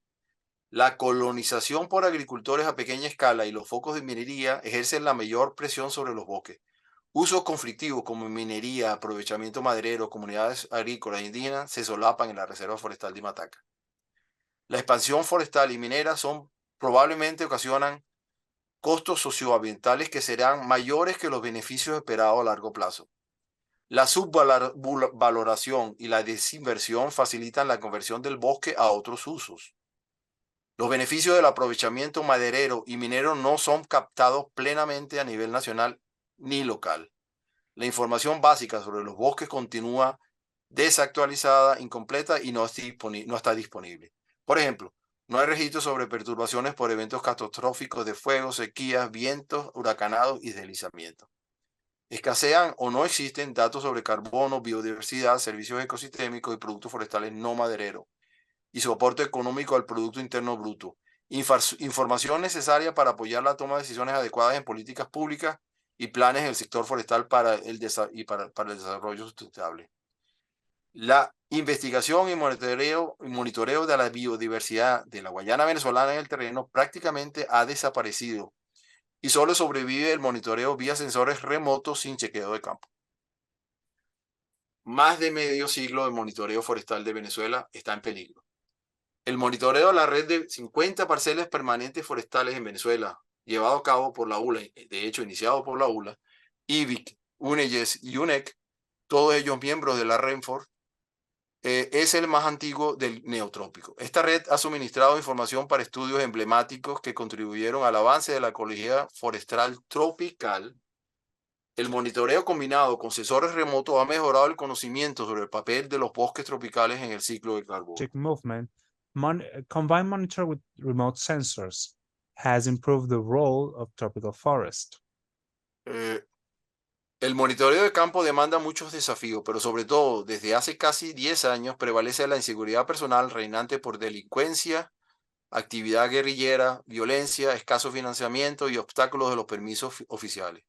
La colonización por agricultores a pequeña escala y los focos de minería ejercen la mayor presión sobre los bosques. Usos conflictivos como minería, aprovechamiento maderero, comunidades agrícolas e indígenas se solapan en la Reserva Forestal de Mataca. La expansión forestal y minera probablemente ocasionan costos socioambientales que serán mayores que los beneficios esperados a largo plazo. La subvaloración y la desinversión facilitan la conversión del bosque a otros usos. Los beneficios del aprovechamiento maderero y minero no son captados plenamente a nivel nacional ni local. La información básica sobre los bosques continúa desactualizada, incompleta y no está disponible. Por ejemplo, no hay registros sobre perturbaciones por eventos catastróficos de fuego, sequías, vientos, huracanados y deslizamientos. Escasean o no existen datos sobre carbono, biodiversidad, servicios ecosistémicos y productos forestales no madereros y su aporte económico al Producto Interno Bruto. Información necesaria para apoyar la toma de decisiones adecuadas en políticas públicas y planes del sector forestal para el desarrollo sustentable. La investigación y monitoreo de la biodiversidad de la Guayana venezolana en el terreno prácticamente ha desaparecido y solo sobrevive el monitoreo vía sensores remotos sin chequeo de campo. Más de medio siglo de monitoreo forestal de Venezuela está en peligro. El monitoreo de la red de 50 parcelas permanentes forestales en Venezuela, llevado a cabo por la ULA, de hecho iniciado por la ULA, IBIC, UNEYES y UNEC, todos ellos miembros de la RENFOR, es el más antiguo del neotrópico. Esta red ha suministrado información para estudios emblemáticos que contribuyeron al avance de la ecología forestal tropical. El monitoreo combinado con sensores remotos ha mejorado el conocimiento sobre el papel de los bosques tropicales en el ciclo del carbono. Movement, combined monitor with remote sensors has improved the role of tropical forest. El monitoreo de campo demanda muchos desafíos, pero sobre todo desde hace casi 10 años prevalece la inseguridad personal reinante por delincuencia, actividad guerrillera, violencia, escaso financiamiento y obstáculos de los permisos oficiales.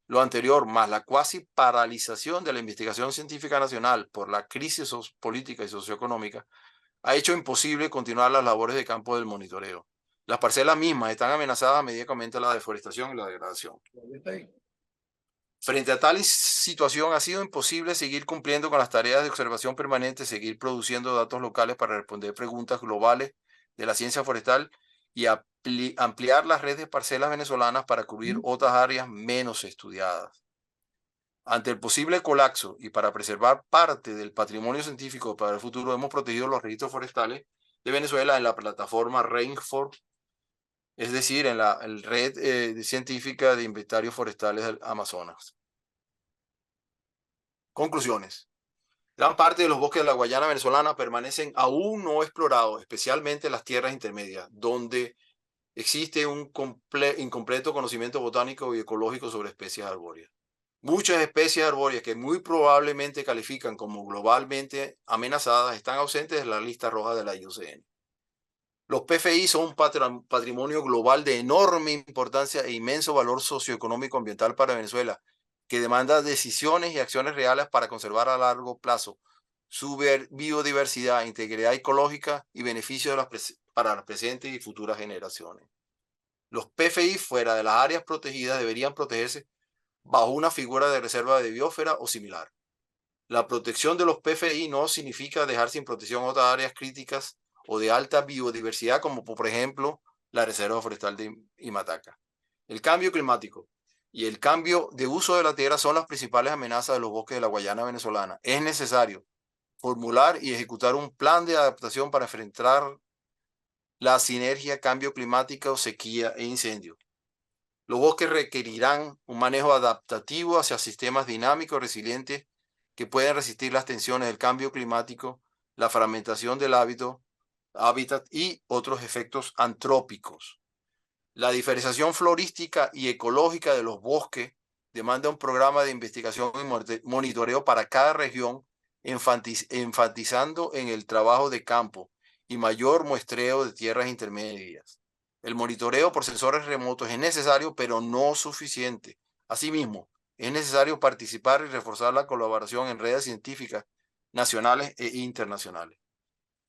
Lo anterior, más la cuasi paralización de la investigación científica nacional por la crisis política y socioeconómica, ha hecho imposible continuar las labores de campo del monitoreo. Las parcelas mismas están amenazadas a medida que aumenta la deforestación y la degradación. Frente a tal situación, ha sido imposible seguir cumpliendo con las tareas de observación permanente, seguir produciendo datos locales para responder preguntas globales de la ciencia forestal y ampliar las redes de parcelas venezolanas para cubrir otras áreas menos estudiadas. Ante el posible colapso y para preservar parte del patrimonio científico para el futuro, hemos protegido los registros forestales de Venezuela en la plataforma Rainforest, es decir, en la red científica de inventarios forestales del Amazonas. Conclusiones. Gran parte de los bosques de la Guayana venezolana permanecen aún no explorados, especialmente en las tierras intermedias, donde existe un incompleto conocimiento botánico y ecológico sobre especies arbóreas. Muchas especies arbóreas que muy probablemente califican como globalmente amenazadas están ausentes de la lista roja de la IUCN. Los PFI son un patrimonio global de enorme importancia e inmenso valor socioeconómico ambiental para Venezuela, que demanda decisiones y acciones reales para conservar a largo plazo su biodiversidad, integridad ecológica y beneficios para las presentes y futuras generaciones. Los PFI fuera de las áreas protegidas deberían protegerse bajo una figura de reserva de biosfera o similar. La protección de los PFI no significa dejar sin protección otras áreas críticas o de alta biodiversidad, como por ejemplo la Reserva Forestal de Imataca. El cambio climático y el cambio de uso de la tierra son las principales amenazas de los bosques de la Guayana venezolana. Es necesario formular y ejecutar un plan de adaptación para enfrentar la sinergia cambio climático, sequía e incendio. Los bosques requerirán un manejo adaptativo hacia sistemas dinámicos resilientes que pueden resistir las tensiones del cambio climático, la fragmentación del hábitat y otros efectos antrópicos. La diferenciación florística y ecológica de los bosques demanda un programa de investigación y monitoreo para cada región, enfatizando en el trabajo de campo y mayor muestreo de tierras intermedias. El monitoreo por sensores remotos es necesario, pero no suficiente. Asimismo, es necesario participar y reforzar la colaboración en redes científicas nacionales e internacionales.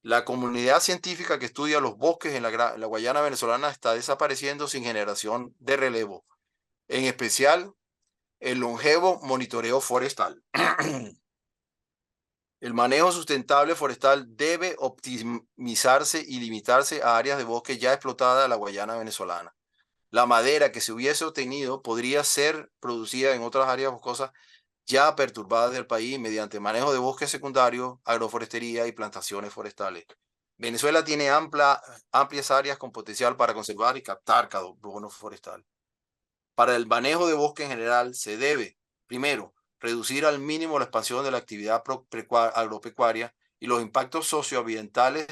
La comunidad científica que estudia los bosques en la Guayana venezolana está desapareciendo sin generación de relevo, en especial el longevo monitoreo forestal. El manejo sustentable forestal debe optimizarse y limitarse a áreas de bosque ya explotadas de la Guayana venezolana. La madera que se hubiese obtenido podría ser producida en otras áreas boscosas ya perturbadas del país mediante manejo de bosques secundarios, agroforestería y plantaciones forestales. Venezuela tiene amplias áreas con potencial para conservar y captar carbono forestal. Para el manejo de bosque en general se debe, primero, reducir al mínimo la expansión de la actividad agropecuaria y los impactos socioambientales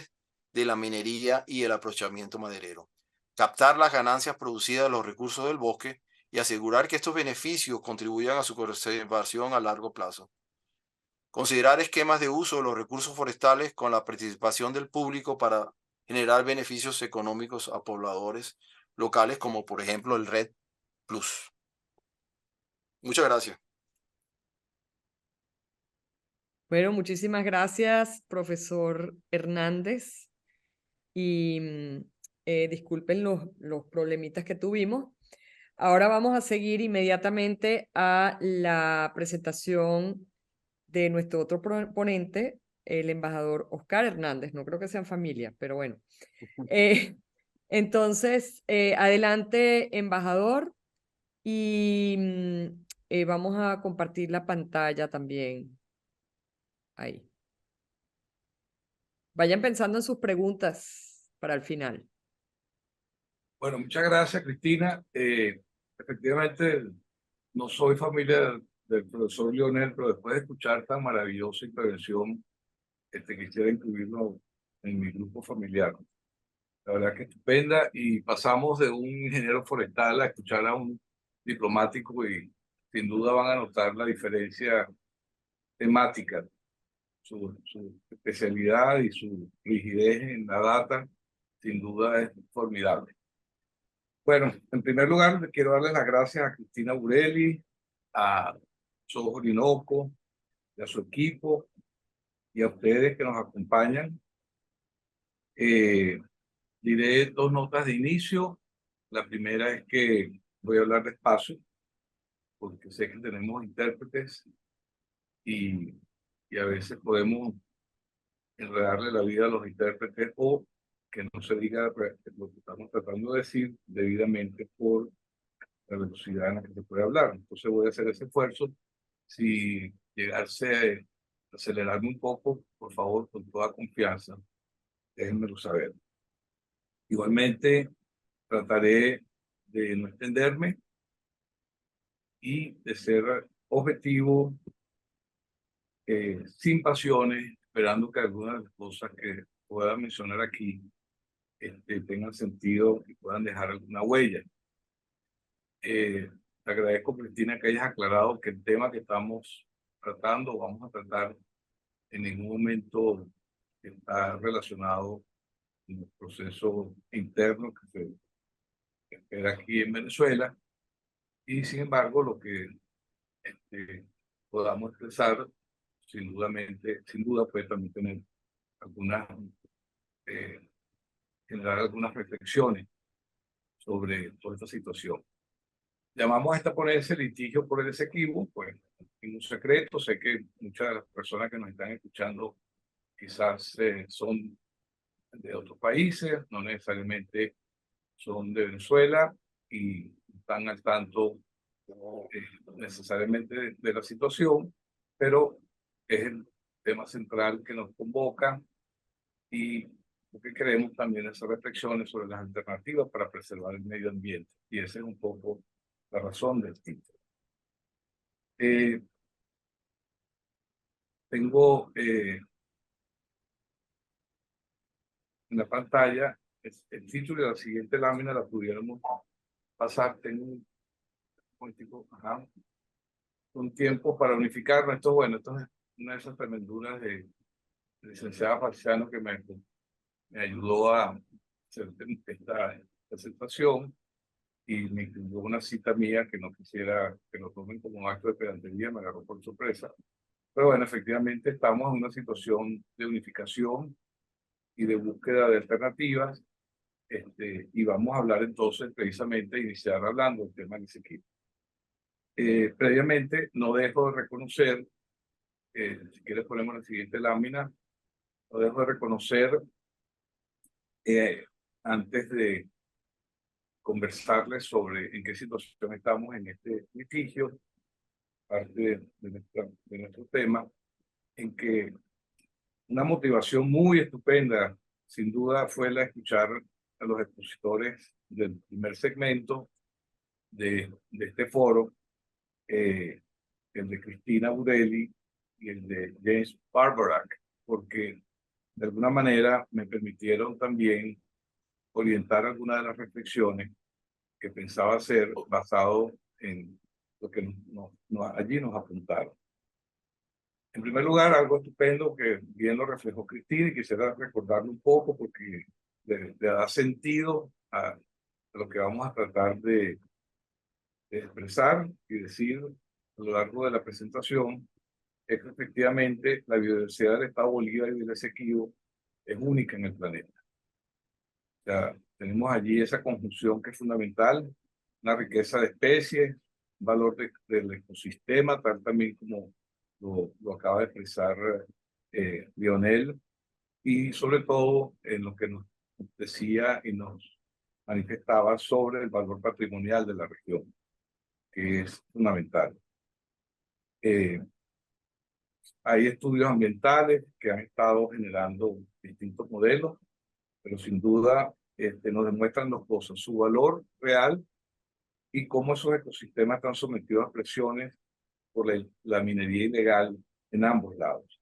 de la minería y el aprovechamiento maderero. Captar las ganancias producidas de los recursos del bosque y asegurar que estos beneficios contribuyan a su conservación a largo plazo. Considerar esquemas de uso de los recursos forestales con la participación del público para generar beneficios económicos a pobladores locales, como por ejemplo el REDD+. Muchas gracias. Bueno, muchísimas gracias, profesor Hernández. Y disculpen los problemitas que tuvimos. Ahora vamos a seguir inmediatamente a la presentación de nuestro otro ponente, el embajador Oscar Hernández. No creo que sean familia, pero bueno. Entonces, adelante, embajador. Y vamos a compartir la pantalla también. Ahí. Vayan pensando en sus preguntas para el final. Bueno, muchas gracias, Cristina. Efectivamente, no soy familia del profesor Lionel, pero después de escuchar tan maravillosa intervención, quisiera incluirlo en mi grupo familiar. La verdad que estupenda, y pasamos de un ingeniero forestal a escuchar a un diplomático, y sin duda van a notar la diferencia temática, su especialidad y su rigidez en la data, sin duda es formidable. Bueno, en primer lugar, quiero darles las gracias a Cristina Burelli, a Sojo Orinoco, y a su equipo, y a ustedes que nos acompañan. Diré dos notas de inicio. La primera es que voy a hablar despacio, porque sé que tenemos intérpretes y a veces podemos enredarle la vida a los intérpretes o que no se diga lo que estamos tratando de decir debidamente por la velocidad en la que se puede hablar. Entonces voy a hacer ese esfuerzo. Si llegase a acelerarme un poco, por favor, con toda confianza, déjenmelo saber. Igualmente, trataré de no extenderme y de ser objetivo, sin pasiones, esperando que algunas de las cosas que pueda mencionar aquí tengan sentido y puedan dejar alguna huella. Te agradezco, Cristina, que hayas aclarado que el tema que estamos tratando, vamos a tratar, en ningún momento está relacionado con el proceso interno que se espera aquí en Venezuela. Y sin embargo, lo que podamos expresar, sin duda puede también tener algunas, generar algunas reflexiones sobre toda esta situación. Llamamos a esta ponencia litigio por el Esequibo, pues en un secreto. Sé que muchas de las personas que nos están escuchando quizás son de otros países, no necesariamente son de Venezuela y están al tanto necesariamente de la situación, pero es el tema central que nos convoca y lo que queremos también hacer reflexiones sobre las alternativas para preservar el medio ambiente. Y esa es un poco la razón del título. Tengo en la pantalla el título de la siguiente lámina, la pudiéramos pasar. Tengo un tiempo para unificarlo. Esto, bueno, esto es una de esas tremenduras de licenciada Parciano que me ayudó a hacer esta presentación y me incluyó una cita mía que no quisiera que lo tomen como un acto de pedantería, me agarró por sorpresa. Pero bueno, efectivamente estamos en una situación de unificación y de búsqueda de alternativas, y vamos a hablar entonces precisamente, iniciar hablando del tema de Esequibo. Previamente, no dejo de reconocer, si quieres ponemos la siguiente lámina, no dejo de reconocer, antes de conversarles sobre en qué situación estamos en este litigio, parte de nuestro tema, en que una motivación muy estupenda, sin duda, fue la de escuchar a los expositores del primer segmento de este foro, el de Cristina Burelli y el de James Barbarack, porque de alguna manera me permitieron también orientar algunas de las reflexiones que pensaba hacer basado en lo que allí nos apuntaron. En primer lugar, algo estupendo que bien lo reflejó Cristina y quisiera recordarlo un poco porque le da sentido a lo que vamos a tratar de expresar y decir a lo largo de la presentación, es que efectivamente la biodiversidad del Estado Bolívar y del Esequibo es única en el planeta. O sea, tenemos allí esa conjunción que es fundamental, una riqueza de especies, un valor del ecosistema, tal también como lo acaba de expresar Lionel, y sobre todo en lo que nos decía y nos manifestaba sobre el valor patrimonial de la región, que es fundamental. Hay estudios ambientales que han estado generando distintos modelos, pero sin duda nos demuestran dos cosas: su valor real y cómo esos ecosistemas están sometidos a presiones por la minería ilegal en ambos lados.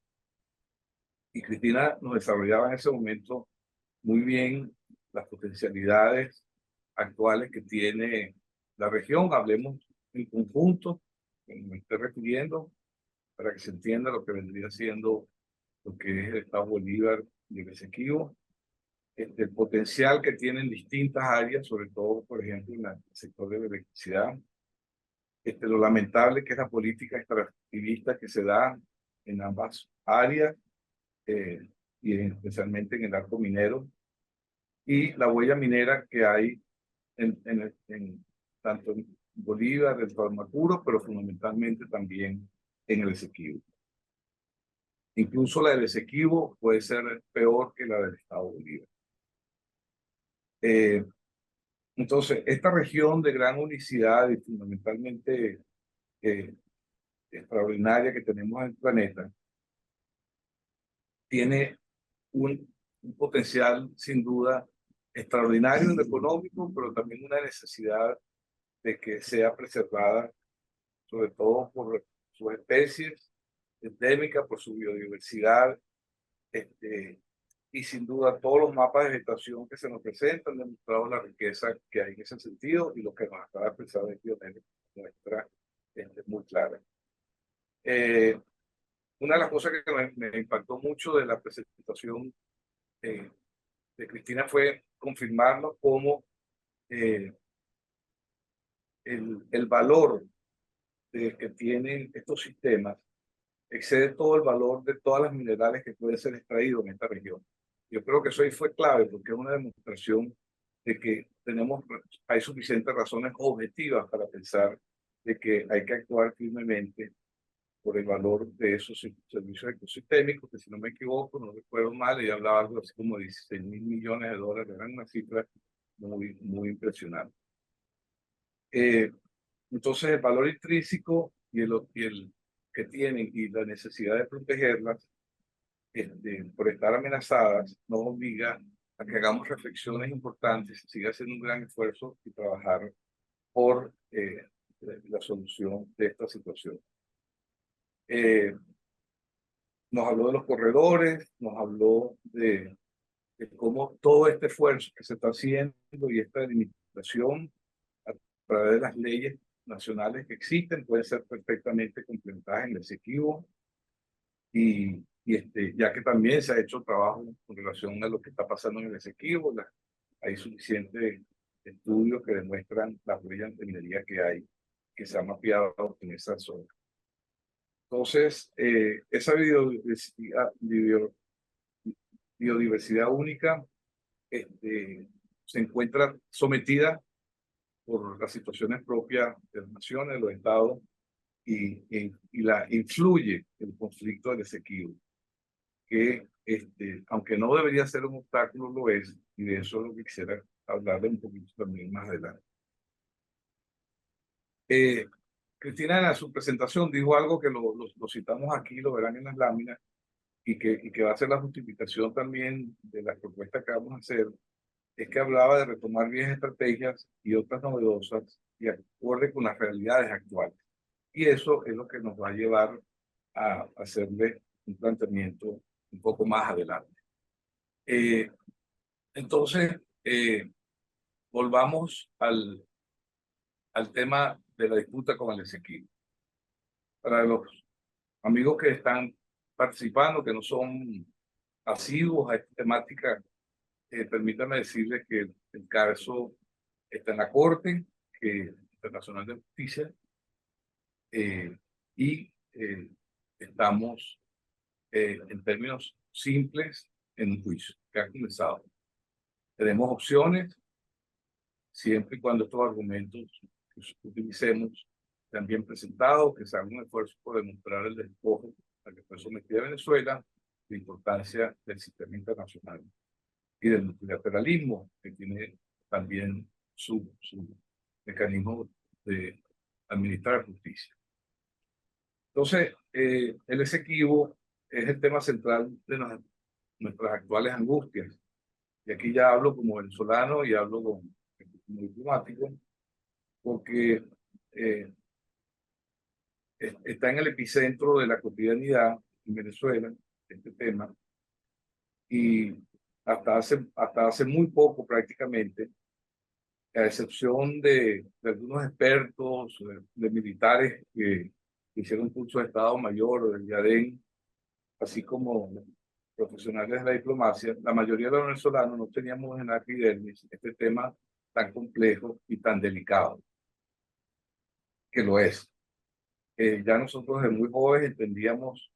Y Cristina nos desarrollaba en ese momento muy bien las potencialidades actuales que tiene la región. Hablemos en conjunto, como me estoy refiriendo, para que se entienda lo que vendría siendo lo que es el Estado Bolívar y el Esequibo, el potencial que tienen distintas áreas, sobre todo, por ejemplo, en el sector de la electricidad, lo lamentable que es la política extractivista que se da en ambas áreas, y especialmente en el arco minero, y la huella minera que hay tanto en Bolívar, en Palmacuro, pero fundamentalmente también en el Esequibo. Incluso la del Esequibo puede ser peor que la del Estado Bolívar. Entonces, esta región de gran unicidad y fundamentalmente extraordinaria que tenemos en el planeta, tiene un potencial sin duda extraordinario en lo económico, pero también una necesidad de que sea preservada, sobre todo por sus especies endémicas, por su biodiversidad, y sin duda todos los mapas de vegetación que se nos presentan han demostrado la riqueza que hay en ese sentido y lo que nos acaba de expresar el pionero muestra muy clara. Una de las cosas que me impactó mucho de la presentación de Cristina fue confirmarnos cómo el valor que tienen estos sistemas excede todo el valor de todas las minerales que pueden ser extraídos en esta región. Yo creo que eso ahí fue clave porque es una demostración de que hay suficientes razones objetivas para pensar de que hay que actuar firmemente por el valor de esos servicios ecosistémicos, que si no me equivoco, no recuerdo mal, ella hablaba algo así como 16.000 millones de dólares, eran una cifra muy impresionante. Entonces, el valor intrínseco y el que tienen y la necesidad de protegerlas por estar amenazadas nos obliga a que hagamos reflexiones importantes, siga haciendo un gran esfuerzo y trabajar por la solución de esta situación. Nos habló de los corredores, nos habló de cómo todo este esfuerzo que se está haciendo y esta limitación a través de las leyes nacionales que existen pueden ser perfectamente complementadas en el Esequibo ya que también se ha hecho trabajo con relación a lo que está pasando en el Esequibo. Hay suficientes estudios que demuestran las huellas de minería que se han mapeado en esa zona. Entonces, esa biodiversidad única se encuentra sometida por las situaciones propias de las naciones, de los estados, y la influye el conflicto del Esequibo, que aunque no debería ser un obstáculo, lo es, y de eso es lo que quisiera hablarle un poquito también más adelante. Cristina en su presentación dijo algo que lo citamos aquí, lo verán en las láminas, y que va a ser la justificación también de las propuestas que vamos a hacer, es que hablaba de retomar viejas estrategias y otras novedosas y acorde con las realidades actuales. Y eso es lo que nos va a llevar a hacerle un planteamiento un poco más adelante. Entonces, volvamos al tema de la disputa con el Esequibo. Para los amigos que están participando, que no son asiduos a esta temática, permítanme decirles que el caso está en la Corte Internacional de Justicia y estamos, en términos simples, en un juicio que ha comenzado. Tenemos opciones, siempre y cuando estos argumentos que utilicemos sean bien presentados, que se haga un esfuerzo por demostrar el despojo al que fue sometida Venezuela, la importancia del sistema internacional y del multilateralismo, que tiene también su mecanismo de administrar justicia. Entonces, el Esequibo es el tema central de nuestras actuales angustias. Y aquí ya hablo como venezolano y hablo como diplomático, porque está en el epicentro de la cotidianidad en Venezuela, este tema, y hasta hace muy poco prácticamente, a excepción de algunos expertos, de militares que hicieron un curso de Estado Mayor o del IADEN, así como profesionales de la diplomacia, la mayoría de los venezolanos no teníamos en la epidermis este tema tan complejo y tan delicado, que lo es. Ya nosotros de muy jóvenes entendíamos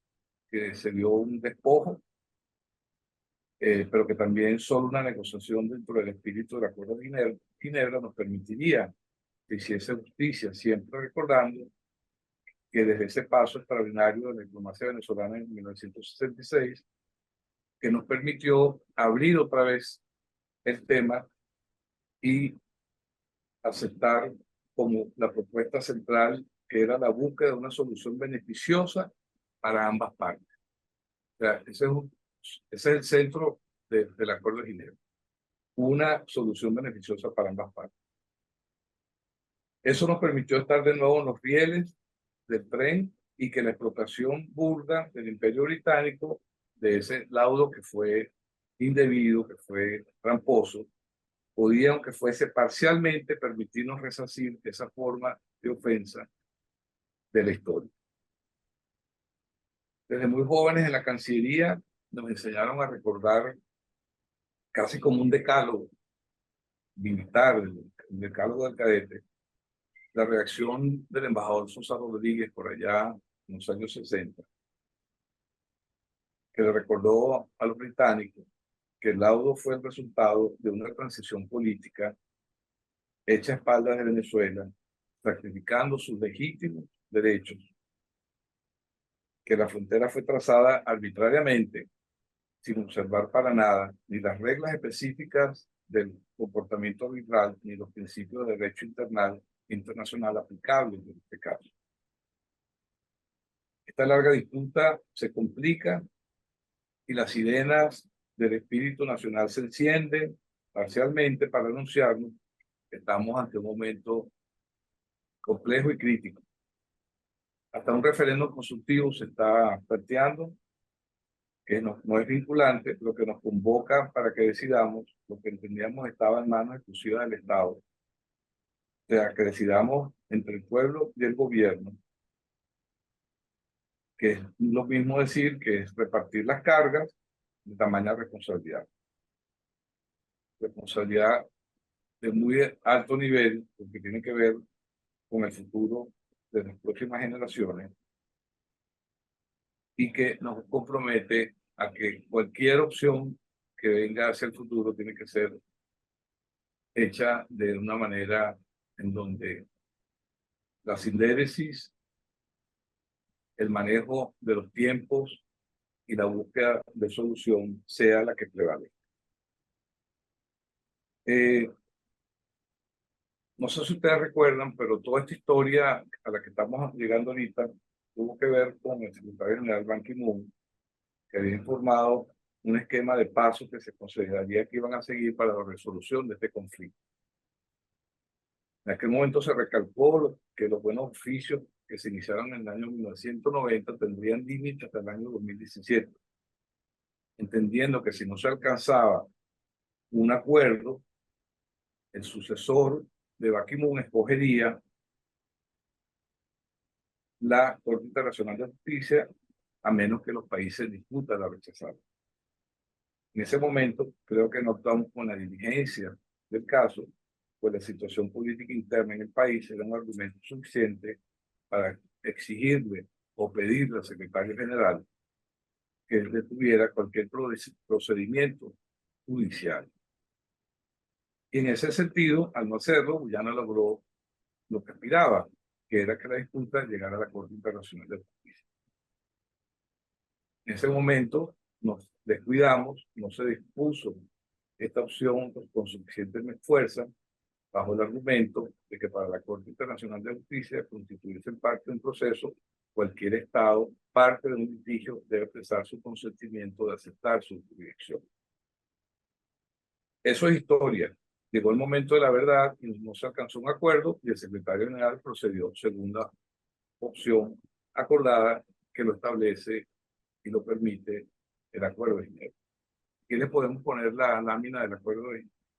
que se dio un despojo pero que también solo una negociación dentro del espíritu del Acuerdo de Ginebra nos permitiría que hiciese justicia, siempre recordando que desde ese paso extraordinario de la diplomacia venezolana en 1966, que nos permitió abrir otra vez el tema y aceptar como la propuesta central, que era la búsqueda de una solución beneficiosa para ambas partes. O sea, ese es el centro del Acuerdo de Ginebra. Una solución beneficiosa para ambas partes. Eso nos permitió estar de nuevo en los rieles del tren y que la explotación burda del Imperio Británico, de ese laudo que fue indebido, que fue tramposo, podía, aunque fuese parcialmente, permitirnos resarcir esa forma de ofensa de la historia. Desde muy jóvenes en la Cancillería nos enseñaron a recordar casi como un decálogo militar, el decálogo del cadete, la reacción del embajador Sosa Rodríguez por allá en los años 60, que le recordó a los británicos que el laudo fue el resultado de una transición política hecha a espaldas de Venezuela, sacrificando sus legítimos derechos, que la frontera fue trazada arbitrariamente, sin observar para nada ni las reglas específicas del comportamiento arbitral ni los principios de derecho internacional aplicables en este caso. Esta larga disputa se complica y las sirenas del espíritu nacional se encienden parcialmente para anunciarnos que estamos ante un momento complejo y crítico. Hasta un referéndum consultivo se está planteando, que no es vinculante, pero que nos convoca para que decidamos lo que entendíamos estaba en manos exclusivas del Estado. O sea, que decidamos entre el pueblo y el gobierno, que es lo mismo decir que es repartir las cargas de tamaña responsabilidad. Responsabilidad de muy alto nivel, porque tiene que ver con el futuro de las próximas generaciones y que nos compromete a que cualquier opción que venga hacia el futuro tiene que ser hecha de una manera en donde la sindéresis, el manejo de los tiempos y la búsqueda de solución sea la que prevalezca. No sé si ustedes recuerdan, pero toda esta historia a la que estamos llegando ahorita tuvo que ver con el secretario general Ban Ki-moon, que había informado un esquema de pasos que se consideraría que iban a seguir para la resolución de este conflicto. En aquel momento se recalcó que los buenos oficios que se iniciaron en el año 1990 tendrían límite hasta el año 2017, entendiendo que si no se alcanzaba un acuerdo, el sucesor de Ban Ki-moon escogería la Corte Internacional de Justicia, a menos que los países discutan la rechazar. En ese momento, creo que no estamos con la diligencia del caso, pues la situación política interna en el país era un argumento suficiente para exigirle o pedirle al secretario general que detuviera cualquier procedimiento judicial. Y en ese sentido, al no hacerlo, Guyana logró lo que aspiraba, que era que la disputa llegara a la Corte Internacional de Justicia. En ese momento nos descuidamos, no se dispuso esta opción con suficiente fuerza, bajo el argumento de que para la Corte Internacional de Justicia constituirse parte de un proceso, cualquier Estado, parte de un litigio, debe expresar su consentimiento de aceptar su jurisdicción. Eso es historia. Llegó el momento de la verdad y no se alcanzó un acuerdo y el secretario general procedió según la opción acordada que lo establece y lo permite el Acuerdo de Ginebra. Aquí les podemos poner la lámina del acuerdo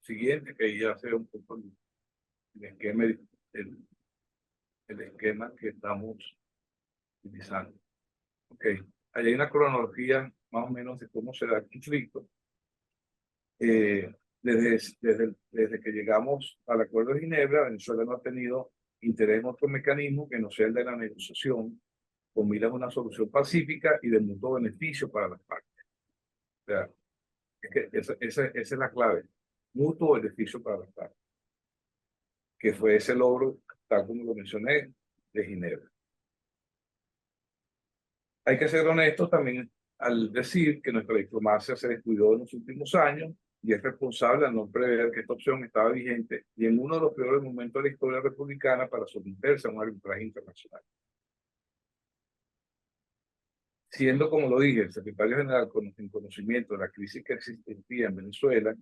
siguiente, que ahí ya se ve un poco el esquema, el esquema que estamos utilizando. Ok, ahí hay una cronología más o menos de cómo será el conflicto. Desde que llegamos al Acuerdo de Ginebra, Venezuela no ha tenido interés en otro mecanismo que no sea el de la negociación, con miras a una solución pacífica y de mutuo beneficio para las partes. O sea, Es que esa es la clave. Mutuo beneficio para las partes, que fue ese logro, tal como lo mencioné, de Ginebra. Hay que ser honestos también al decir que nuestra diplomacia se descuidó en los últimos años y es responsable al no prever que esta opción estaba vigente y en uno de los peores momentos de la historia republicana para someterse a un arbitraje internacional. Siendo, como lo dije, el secretario general en conocimiento de la crisis que existía en Venezuela,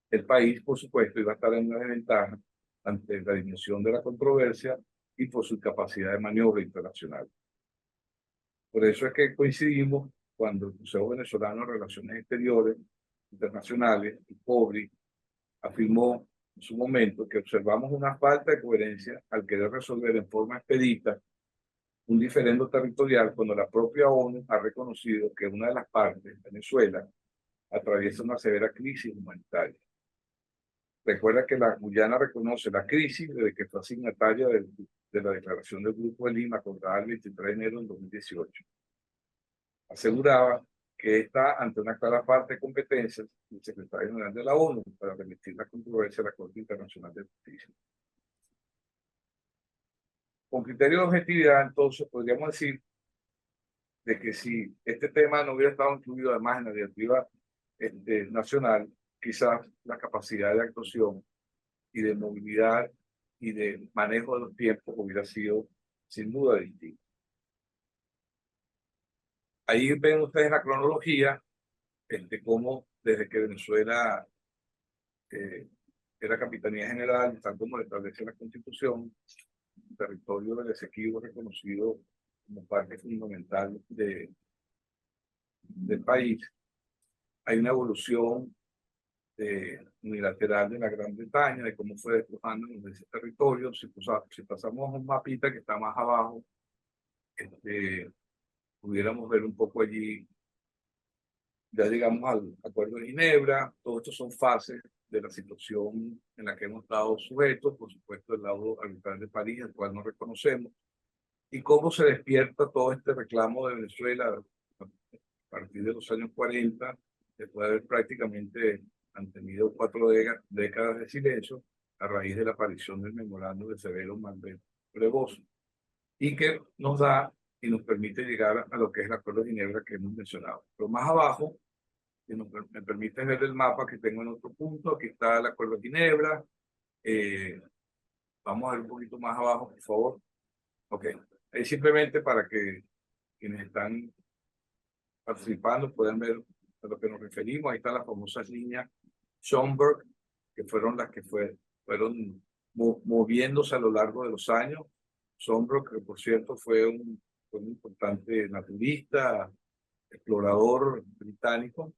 el país, por supuesto, iba a estar en una desventaja ante la dimensión de la controversia y por su capacidad de maniobra internacional. Por eso es que coincidimos cuando el Consejo Venezolano de Relaciones Exteriores Internacionales, el COBRI, afirmó en su momento que observamos una falta de coherencia al querer resolver en forma expedita un diferendo territorial cuando la propia ONU ha reconocido que una de las partes, Venezuela, atraviesa una severa crisis humanitaria. Recuerda que la Guyana reconoce la crisis desde que fue asignataria de la Declaración del Grupo de Lima acordada el 23 de enero de 2018. Aseguraba que está ante una clara falta de competencias del secretario general de la ONU para remitir la controversia a la Corte Internacional de Justicia. Con criterio de objetividad, entonces, podríamos decir de que si este tema no hubiera estado incluido además en la directiva nacional, quizás la capacidad de actuación y de movilidad y de manejo de los tiempos hubiera sido sin duda distinto. Ahí ven ustedes la cronología, cómo desde que Venezuela era Capitanía General, tal como lo establece la Constitución, un territorio del Esequibo reconocido como parte fundamental del país, hay una evolución unilateral de la Gran Bretaña, de cómo fue despojándonos de ese territorio. Si pasamos a un mapita que está más abajo, pudiéramos ver un poco allí, ya llegamos al Acuerdo de Ginebra. Todo esto son fases de la situación en la que hemos estado sujetos, por supuesto el lado arbitral de París, el cual no reconocemos, y cómo se despierta todo este reclamo de Venezuela a partir de los años 40, después de haber prácticamente han tenido 4 décadas de silencio a raíz de la aparición del memorando de Severo Malbec Prevost, y que nos da y nos permite llegar a lo que es el Acuerdo de Ginebra que hemos mencionado. Pero más abajo, si me permite ver el mapa que tengo en otro punto, aquí está el Acuerdo de Ginebra. Vamos a ver un poquito más abajo, por favor. Ok, es simplemente para que quienes están participando puedan ver a lo que nos referimos. Ahí están las famosas líneas Schomburg, que fueron las que fueron moviéndose a lo largo de los años. Schomburg, que por cierto fue un importante naturalista, explorador británico,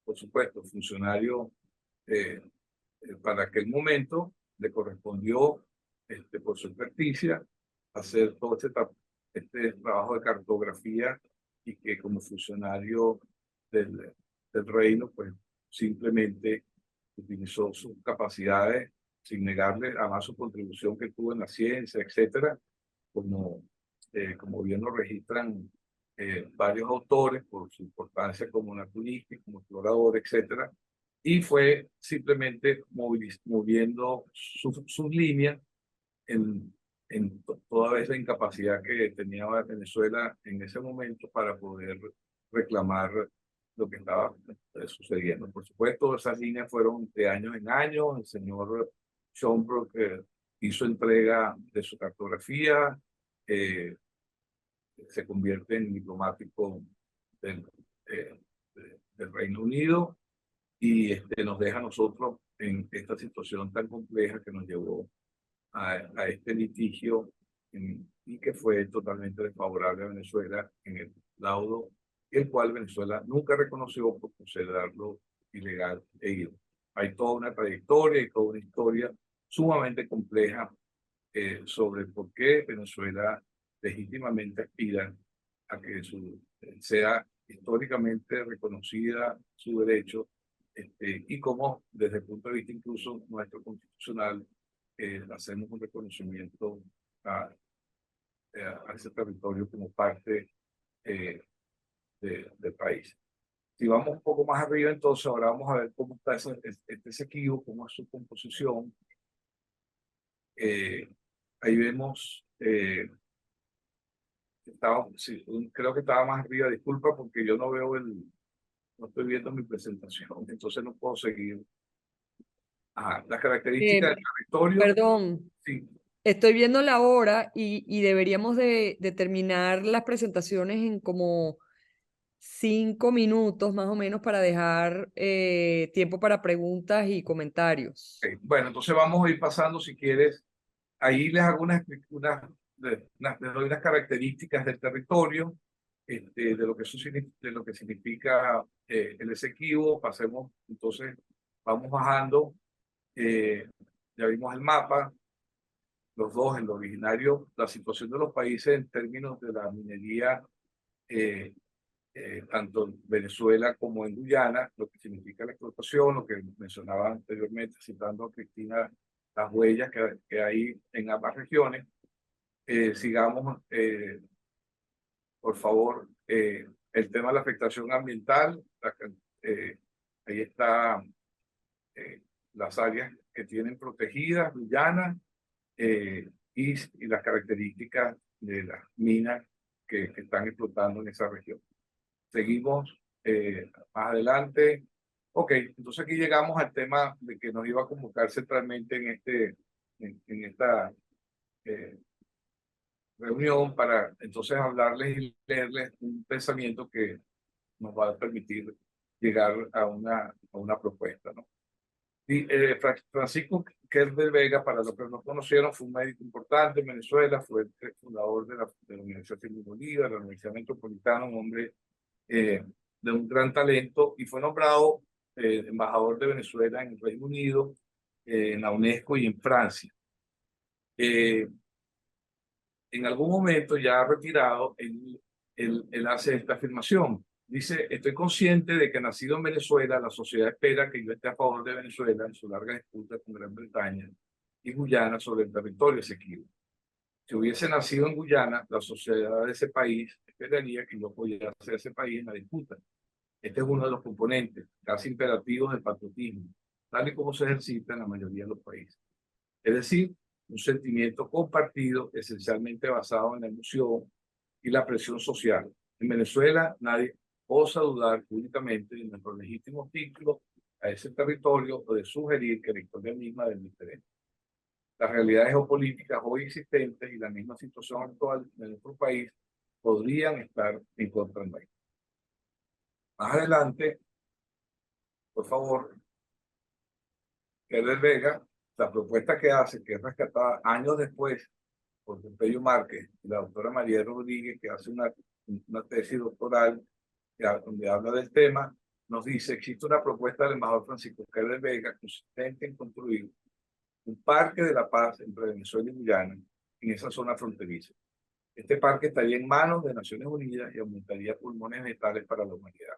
por supuesto, funcionario para aquel momento, le correspondió, por su experticia, hacer todo este trabajo de cartografía y que como funcionario del reino, pues simplemente utilizó sus capacidades sin negarle además su contribución que tuvo en la ciencia, etcétera, como bien lo registran varios autores por su importancia como naturalista, como explorador, etcétera, y fue simplemente moviendo sus líneas en toda vez la incapacidad que tenía Venezuela en ese momento para poder reclamar lo que estaba sucediendo. Por supuesto, esas líneas fueron de año en año. El señor Schomburg hizo entrega de su cartografía, se convierte en diplomático del, del Reino Unido y nos deja a nosotros en esta situación tan compleja que nos llevó a este litigio y que fue totalmente desfavorable a Venezuela en el laudo, el cual Venezuela nunca reconoció por considerarlo ilegal e ilegal. Hay toda una trayectoria y toda una historia sumamente compleja sobre por qué Venezuela legítimamente aspira a que sea históricamente reconocida su derecho y cómo desde el punto de vista incluso nuestro constitucional hacemos un reconocimiento a ese territorio como parte del país. Si vamos un poco más arriba, entonces ahora vamos a ver cómo está este Esequibo, cómo es su composición. Ahí vemos, sí, creo que estaba más arriba, disculpa porque yo no veo no estoy viendo mi presentación, entonces no puedo seguir. Ajá, las características del territorio. Perdón, Sí, estoy viendo la hora y deberíamos de terminar las presentaciones en como 5 minutos más o menos para dejar tiempo para preguntas y comentarios. ok. Bueno, entonces vamos a ir pasando si quieres. Ahí les hago les doy unas características del territorio, de lo que de lo que significa el Esequibo. Pasemos, entonces vamos bajando. Ya vimos el mapa, los dos, el originario, la situación de los países en términos de la minería, tanto en Venezuela como en Guyana, lo que significa la explotación, lo que mencionaba anteriormente, citando a Cristina, las huellas que hay en ambas regiones. Sigamos, por favor, el tema de la afectación ambiental. Ahí está las áreas que tienen protegidas, Guyana, y las características de las minas que están explotando en esa región. Seguimos más adelante. Ok, entonces aquí llegamos al tema de que nos iba a convocar centralmente en esta reunión para entonces hablarles y leerles un pensamiento que nos va a permitir llegar a una propuesta, ¿no? Y, Francisco Kerber Vega, para los que no conocieron, fue un médico importante en Venezuela, fue el fundador de la Universidad Simón Bolívar, la Universidad Metropolitana, un hombre de un gran talento, y fue nombrado embajador de Venezuela en el Reino Unido, en la UNESCO y en Francia. En algún momento, ya retirado, él hace esta afirmación. Dice: estoy consciente de que nacido en Venezuela, la sociedad espera que yo esté a favor de Venezuela en su larga disputa con Gran Bretaña y Guyana sobre el territorio Esequibo. Si hubiese nacido en Guyana, la sociedad de ese país esperaría que yo apoyase a ese país en la disputa. Este es uno de los componentes casi imperativos del patriotismo, tal y como se ejercita en la mayoría de los países. Es decir, un sentimiento compartido esencialmente basado en la emoción y la presión social. En Venezuela nadie osa dudar públicamente de nuestros legítimos títulos a ese territorio o de sugerir que la historia misma es diferente. Las realidades geopolíticas hoy existentes y la misma situación actual de nuestro país podrían estar en contra de nosotros. Más adelante, por favor, Kerber Vega, la propuesta que hace, que es rescatada años después por Pompeyo Márquez y la doctora María Rodríguez, que hace una tesis doctoral donde habla del tema, nos dice: existe una propuesta del embajador Francisco Kerber Vega consistente en construir un parque de la paz entre Venezuela y Guyana en esa zona fronteriza. Este parque estaría en manos de Naciones Unidas y aumentaría pulmones vitales para la humanidad.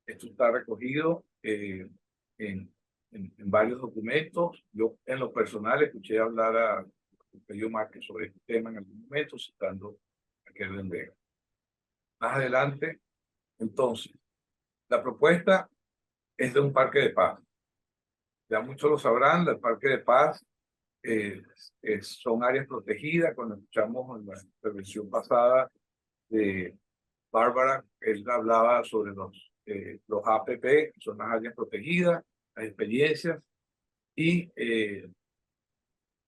Esto está recogido en varios documentos. Yo, en lo personal, escuché hablar a Pompeyo Márquez sobre este tema en algún momento, citando a Kerber Vega. Más adelante, entonces, la propuesta es de un parque de paz. Ya muchos lo sabrán, el parque de paz son áreas protegidas. Cuando escuchamos en la intervención pasada de Bárbara, él hablaba sobre los APP, que son las áreas protegidas, las experiencias, y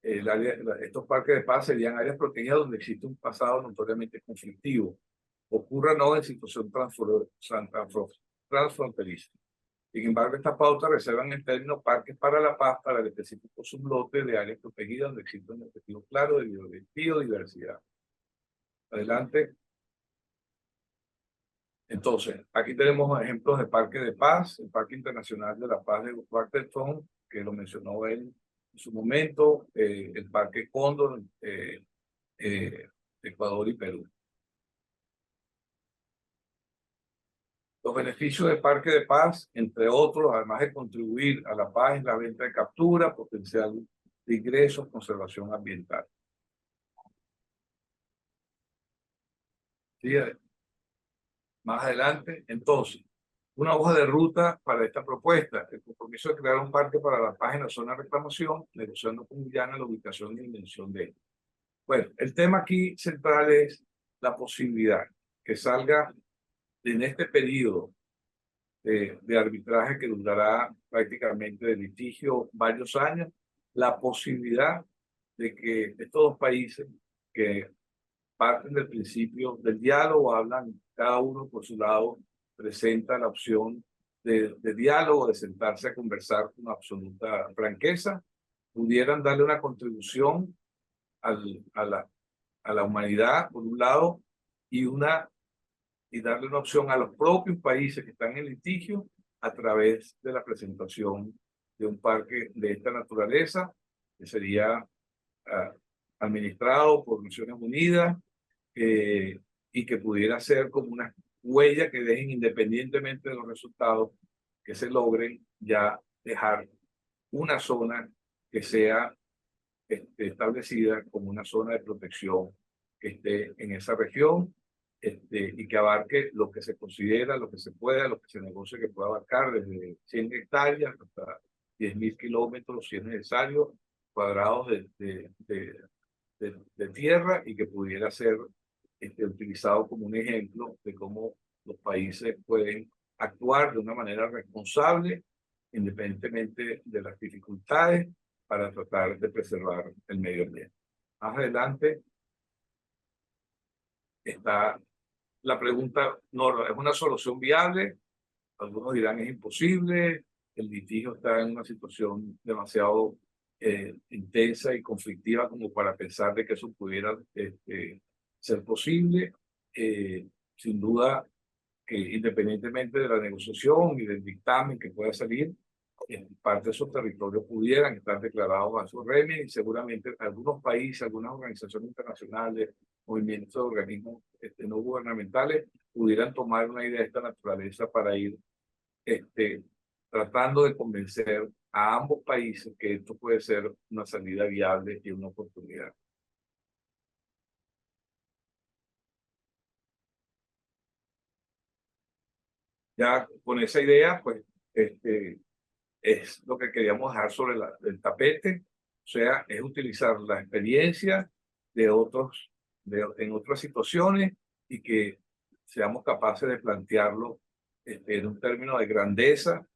estos parques de paz serían áreas protegidas donde existe un pasado notoriamente conflictivo, ocurra no en situación transfronteriza. Sin embargo, estas pautas reservan el término parques para la paz para el específico sublote de áreas protegidas donde existe un objetivo claro de biodiversidad. Adelante. Entonces, aquí tenemos ejemplos de parques de paz: el Parque Internacional de la Paz de Warterton, que lo mencionó él en su momento, el Parque Cóndor, Ecuador y Perú. Los beneficios del Parque de Paz, entre otros, además de contribuir a la paz, es la venta de captura, potencial de ingresos, conservación ambiental. ¿Sí? Más adelante, entonces, una hoja de ruta para esta propuesta. El compromiso de crear un parque para la página zona de reclamación, negociando con Guyana la ubicación y dimensión de él. Bueno, el tema aquí central es la posibilidad que salga en este periodo de arbitraje que durará prácticamente de litigio varios años, la posibilidad de que estos dos países que parten del principio del diálogo, hablan cada uno por su lado, presenta la opción de diálogo, de sentarse a conversar con absoluta franqueza, pudieran darle una contribución a la humanidad, por un lado, y darle una opción a los propios países que están en litigio a través de la presentación de un parque de esta naturaleza, que sería administrado por Naciones Unidas, y que pudiera ser como una huella que dejen, independientemente de los resultados que se logren, ya dejar una zona que sea establecida como una zona de protección que esté en esa región, y que abarque lo que se considera, lo que se pueda, lo que se negocie que pueda abarcar desde 100 hectáreas hasta 10.000 kilómetros, si es necesario, cuadrados de tierra, y que pudiera ser utilizado como un ejemplo de cómo los países pueden actuar de una manera responsable, independientemente de las dificultades, para tratar de preservar el medio ambiente. Más adelante está la pregunta, no, ¿es una solución viable? Algunos dirán es imposible, el litigio está en una situación demasiado intensa y conflictiva como para pensar de que eso pudiera ser posible. Sin duda que independientemente de la negociación y del dictamen que pueda salir, en parte de esos territorios pudieran estar declarados bajo su régimen, y seguramente algunos países, algunas organizaciones internacionales, movimientos de organismos no gubernamentales pudieran tomar una idea de esta naturaleza para ir tratando de convencer a ambos países que esto puede ser una salida viable y una oportunidad. Ya con esa idea, pues, es lo que queríamos dejar sobre el tapete, o sea, es utilizar la experiencia de otros, en otras situaciones, y que seamos capaces de plantearlo en un término de grandeza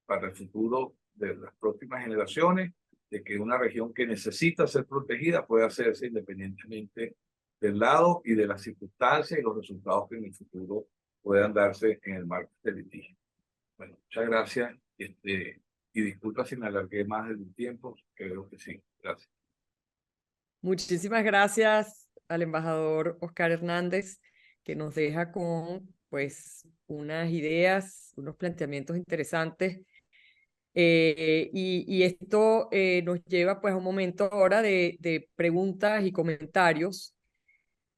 para el futuro de las próximas generaciones, de que una región que necesita ser protegida pueda hacerse independientemente del lado y de las circunstancias y los resultados que en el futuro puedan darse en el marco del litigio. Bueno, muchas gracias. Y disculpa si me alargué más del tiempo, creo que sí. Gracias. Muchísimas gracias al embajador Oscar Hernández, que nos deja con pues unas ideas, unos planteamientos interesantes. Y esto nos lleva pues a un momento ahora de preguntas y comentarios.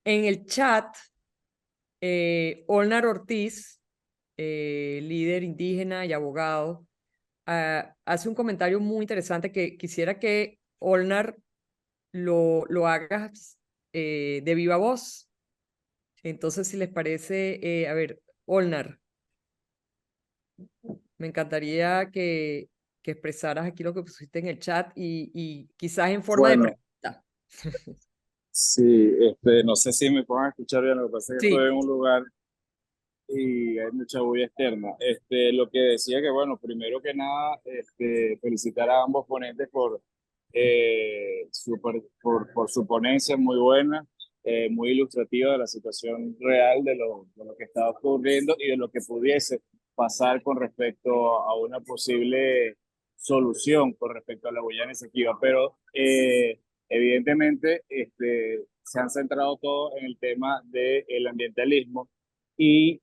En el chat, Olnar Ortiz, líder indígena y abogado, hace un comentario muy interesante que quisiera que Olnar lo hagas de viva voz. Entonces, si les parece, a ver, Olnar, me encantaría que expresaras aquí lo que pusiste en el chat y quizás en forma de Bueno, pregunta. sí, no sé si me pueden escuchar bien, lo que pasa es que Sí. estoy en un lugar y hay mucha bulla externa. Lo que decía que, bueno, primero que nada, felicitar a ambos ponentes por su ponencia muy buena, muy ilustrativa de la situación real de lo que está ocurriendo y de lo que pudiese pasar con respecto a una posible solución con respecto a la Guyana Esequiba. Pero evidentemente se han centrado todo en el tema del ambientalismo, y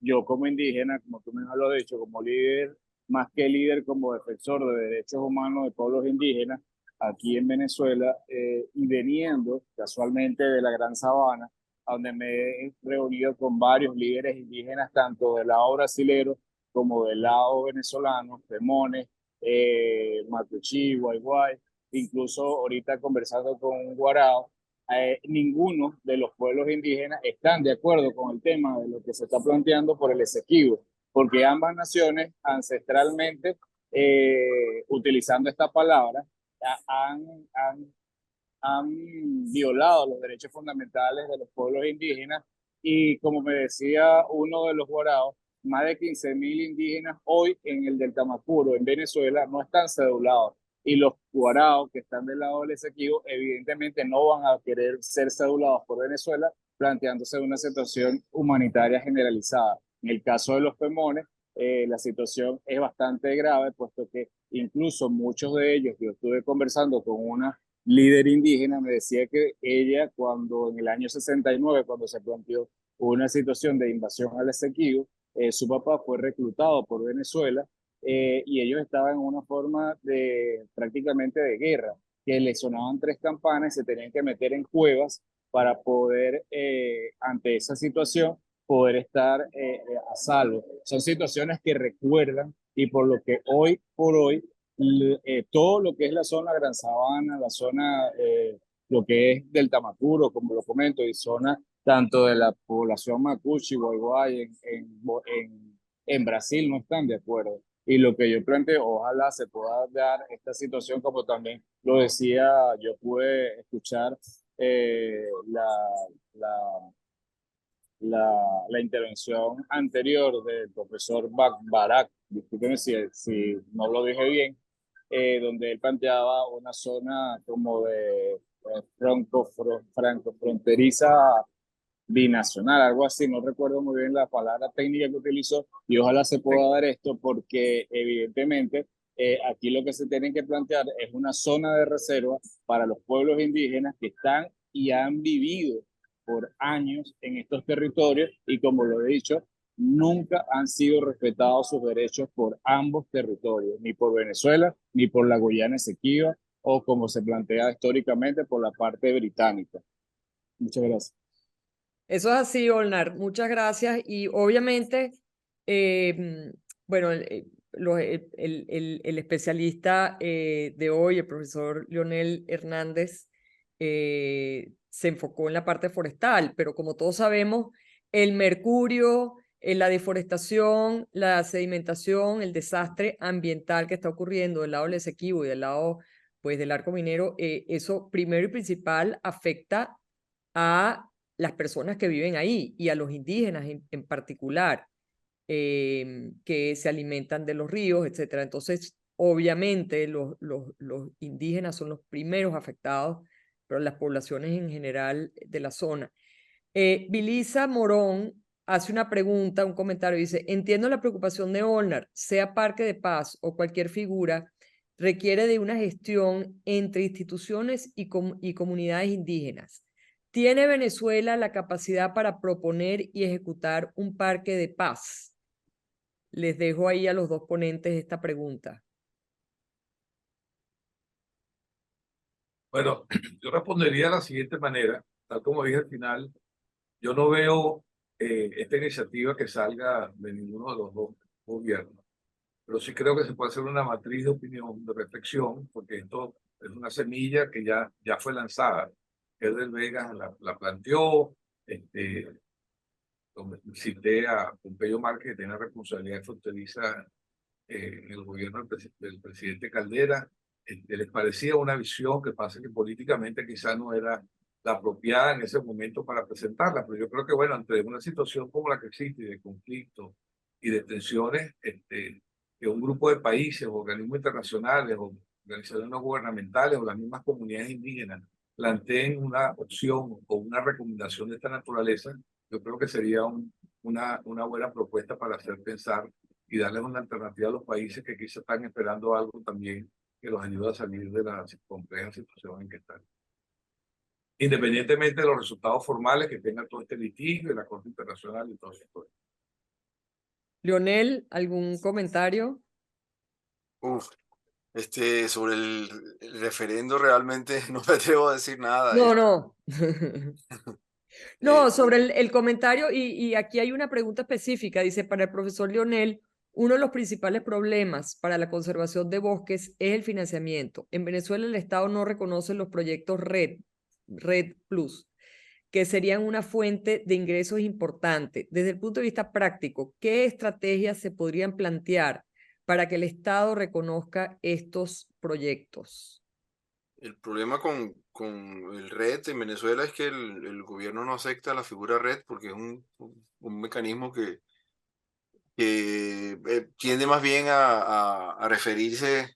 yo como indígena, como tú mismo lo has dicho, como líder, más que líder, como defensor de derechos humanos de pueblos indígenas, aquí en Venezuela, y veniendo casualmente de la Gran Sabana, donde me he reunido con varios líderes indígenas, tanto del lado brasilero como del lado venezolano, Pemones, Macuchi, Guayguay, incluso ahorita conversando con un Guarao. Ninguno de los pueblos indígenas están de acuerdo con el tema de lo que se está planteando por el Esequibo. porque ambas naciones ancestralmente, utilizando esta palabra, han violado los derechos fundamentales de los pueblos indígenas y, como me decía uno de los jurados, más de 15.000 indígenas hoy en el Delta Mapuro, en Venezuela, no están cedulados. Y los guaraos que están del lado del Esequibo evidentemente no van a querer ser cedulados por Venezuela, planteándose una situación humanitaria generalizada. En el caso de los Pemones, la situación es bastante grave, puesto que incluso muchos de ellos, yo estuve conversando con una líder indígena, me decía que ella, cuando en el año 69, cuando se planteó una situación de invasión al Esequibo, su papá fue reclutado por Venezuela, y ellos estaban en una forma de prácticamente de guerra, que le sonaban 3 campanas y se tenían que meter en cuevas para poder, ante esa situación, poder estar a salvo. Son situaciones que recuerdan, y por lo que hoy por hoy todo lo que es la zona Gran Sabana, la zona, lo que es del Tamacuro, como lo comento, y zona tanto de la población mapuche y guayguay en Brasil no están de acuerdo. Y lo que yo planteo, ojalá se pueda dar esta situación, como también lo decía, yo pude escuchar la, la, la intervención anterior del profesor Barak, discúlpeme si no lo dije bien, donde él planteaba una zona como de franco-fronteriza binacional, algo así, no recuerdo muy bien la palabra técnica que utilizó, y ojalá se pueda dar esto porque evidentemente aquí lo que se tiene que plantear es una zona de reserva para los pueblos indígenas que están y han vivido por años en estos territorios y, como lo he dicho, nunca han sido respetados sus derechos por ambos territorios, ni por Venezuela, ni por la Guyana Esequiba, o como se plantea históricamente por la parte británica. Muchas gracias. Eso es así, Olnar. Muchas gracias. Y obviamente, bueno, el especialista de hoy, el profesor Leonel Hernández, se enfocó en la parte forestal, pero como todos sabemos, el mercurio, la deforestación, la sedimentación, el desastre ambiental que está ocurriendo del lado del Esequibo y del lado, pues, del arco minero, eso primero y principal afecta a las personas que viven ahí y a los indígenas en particular, que se alimentan de los ríos, etc. Entonces, obviamente, los indígenas son los primeros afectados, pero las poblaciones en general de la zona. Vilisa Morón hace una pregunta, un comentario, dice: entiendo la preocupación de Olnar, sea Parque de Paz o cualquier figura, requiere de una gestión entre instituciones y comunidades indígenas. ¿Tiene Venezuela la capacidad para proponer y ejecutar un parque de paz? Les dejo ahí a los dos ponentes esta pregunta. Bueno, yo respondería de la siguiente manera, tal como dije al final, yo no veo esta iniciativa que salga de ninguno de los dos gobiernos, pero sí creo que se puede hacer una matriz de opinión, de reflexión, porque esto es una semilla que ya fue lanzada. Edel Vega la planteó, cité a Pompeyo Márquez, que tiene responsabilidad fronteriza en el gobierno del presidente Caldera. Les parecía una visión que pasa que políticamente quizás no era la apropiada en ese momento para presentarla, pero yo creo que, bueno, ante una situación como la que existe, de conflicto y de tensiones, que un grupo de países, organismos internacionales, o organizaciones no gubernamentales, o las mismas comunidades indígenas planteen una opción o una recomendación de esta naturaleza, yo creo que sería una buena propuesta para hacer pensar y darles una alternativa a los países que quizás están esperando algo también que los ayude a salir de la compleja situación en que están. Independientemente de los resultados formales que tenga todo este litigio de la Corte Internacional y todo eso. Leonel, ¿algún comentario? Sobre el referendo realmente no me atrevo a decir nada. No, no. No, Eh, sobre el comentario, y aquí hay una pregunta específica, dice: para el profesor Leonel, uno de los principales problemas para la conservación de bosques es el financiamiento. En Venezuela el Estado no reconoce los proyectos Red Plus, que serían una fuente de ingresos importante. Desde el punto de vista práctico, ¿qué estrategias se podrían plantear para que el Estado reconozca estos proyectos? El problema con el RED en Venezuela es que el gobierno no acepta la figura RED porque es un mecanismo que tiende más bien a referirse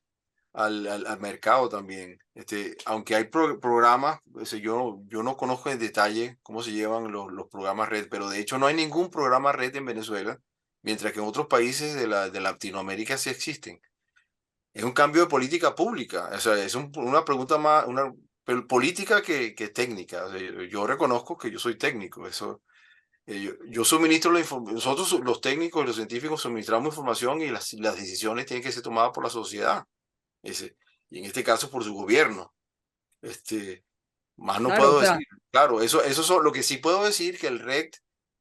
al mercado también. Aunque hay programas, yo no conozco en detalle cómo se llevan los programas RED, pero de hecho no hay ningún programa RED en Venezuela, mientras que en otros países de Latinoamérica sí existen. Es un cambio de política pública, o sea, es una pregunta más, una política que técnica. O sea, yo reconozco que yo soy técnico, eso. Yo suministro nosotros los técnicos y los científicos suministramos información y las decisiones tienen que ser tomadas por la sociedad, ese, y en este caso por su gobierno. Más no Claro, o puedo sea, decir. Claro, eso es lo que sí puedo decir, que el REC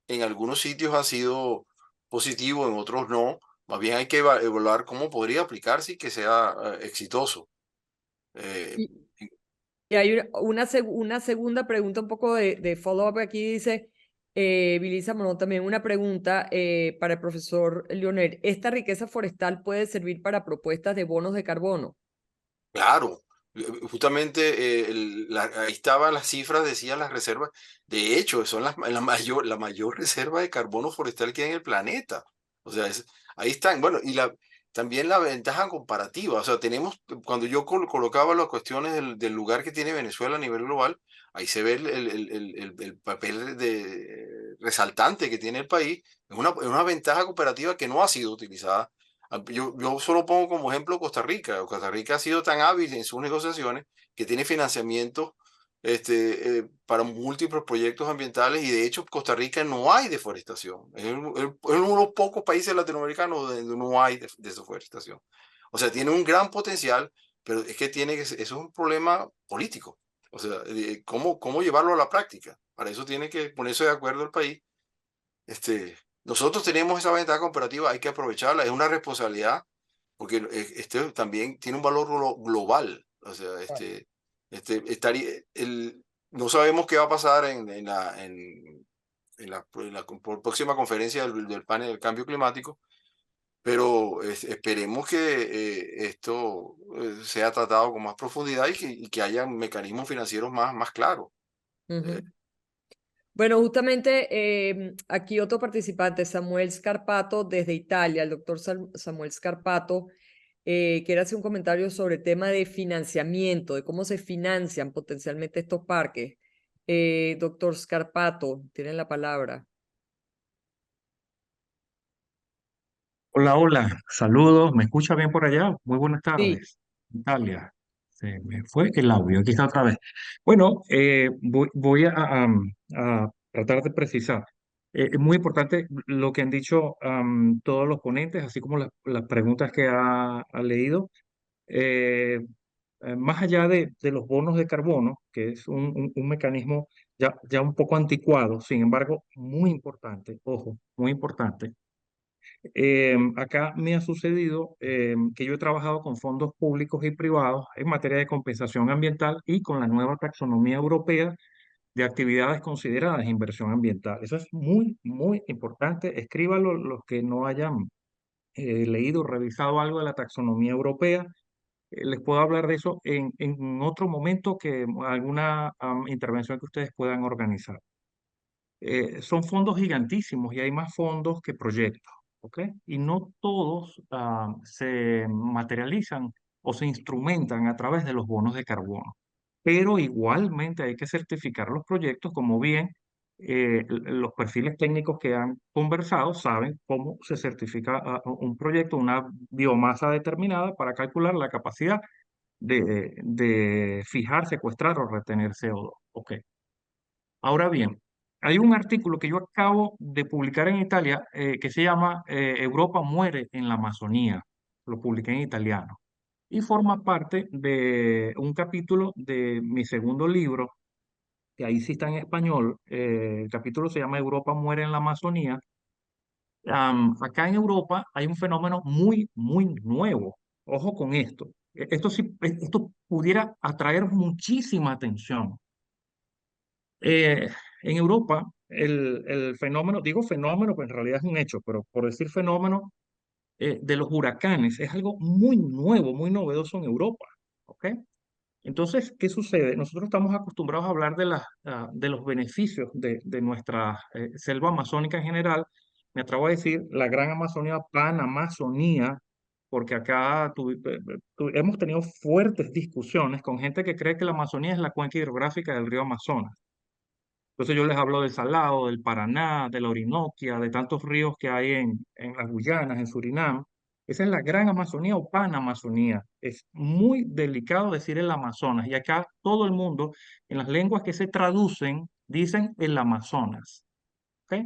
en algunos sitios ha sido positivo, en otros no. Más bien hay que evaluar cómo podría aplicarse y que sea exitoso. Eh, y, y hay una segunda pregunta, un poco de follow-up aquí, dice Vilisa Monod también, una pregunta para el profesor Leonel. ¿Esta riqueza forestal puede servir para propuestas de bonos de carbono? Claro, justamente ahí estaban las cifras, decían las reservas. De hecho, son la mayor reserva de carbono forestal que hay en el planeta. O sea, ahí están. Bueno, y también la ventaja comparativa. O sea, cuando yo colocaba las cuestiones del lugar que tiene Venezuela a nivel global, ahí se ve el papel resaltante que tiene el país. Es una ventaja comparativa que no ha sido utilizada. Yo solo pongo como ejemplo Costa Rica. Costa Rica ha sido tan hábil en sus negociaciones que tiene financiamiento para múltiples proyectos ambientales, y de hecho Costa Rica no hay deforestación. Es uno de los pocos países latinoamericanos donde no hay deforestación. O sea, tiene un gran potencial, pero es que eso es un problema político. O sea, cómo llevarlo a la práctica. Para eso tiene que ponerse de acuerdo el país. Nosotros tenemos esa ventaja comparativa, hay que aprovecharla, es una responsabilidad, porque también tiene un valor global. O sea, no sabemos qué va a pasar en la próxima conferencia del panel del cambio climático, pero esperemos que esto sea tratado con más profundidad y que haya mecanismos financieros más claros. Ujú. Bueno, justamente aquí otro participante, Samuel Scarpato, desde Italia, el doctor Samuel Scarpato, quiere hacer un comentario sobre el tema de financiamiento, de cómo se financian potencialmente estos parques. Doctor Scarpato, tienen la palabra. Hola, hola, saludos, ¿me escucha bien por allá? Muy buenas Sí. tardes, Italia. Se me fue el audio, aquí está otra vez. Bueno, voy a tratar de precisar. Es muy importante lo que han dicho todos los ponentes, así como las preguntas que ha leído. Eh, Más allá de los bonos de carbono, que es un mecanismo ya un poco anticuado, sin embargo, muy importante, ojo, muy importante. Acá me ha sucedido que yo he trabajado con fondos públicos y privados en materia de compensación ambiental y con la nueva taxonomía europea de actividades consideradas inversión ambiental. Eso es muy, muy importante. Escríbanlo los que no hayan leído o revisado algo de la taxonomía europea. Les puedo hablar de eso en otro momento, que alguna intervención que ustedes puedan organizar. Son fondos gigantísimos y hay más fondos que proyectos, ¿ok? Y no todos se materializan o se instrumentan a través de los bonos de carbono. Pero igualmente hay que certificar los proyectos, como bien los perfiles técnicos que han conversado saben cómo se certifica un proyecto, una biomasa determinada para calcular la capacidad de fijar, secuestrar o retener CO2. ¿Ok? Ahora bien, hay un artículo que yo acabo de publicar en Italia que se llama Europa muere en la Amazonía. Lo publiqué en italiano. Y forma parte de un capítulo de mi segundo libro, que ahí sí está en español. El capítulo se llama Europa muere en la Amazonía. Acá en Europa hay un fenómeno muy, muy nuevo. Ojo con esto. Esto sí, esto pudiera atraer muchísima atención. Eh, En Europa, el fenómeno, digo fenómeno, pues en realidad es un hecho, pero por decir fenómeno, de los huracanes es algo muy nuevo, muy novedoso en Europa. ¿Ok? Entonces, ¿qué sucede? Nosotros estamos acostumbrados a hablar de los beneficios de nuestra selva amazónica en general. Me atrevo a decir la Gran Amazonía, Panamazonía, porque acá hemos tenido fuertes discusiones con gente que cree que la Amazonía es la cuenca hidrográfica del río Amazonas. Entonces yo les hablo del Salado, del Paraná, de la Orinoquia, de tantos ríos que hay en las Guyanas, en Surinam. Esa es la Gran Amazonía o Panamazonía. Es muy delicado decir el Amazonas. Y acá todo el mundo, en las lenguas que se traducen, dicen el Amazonas. ¿Ok?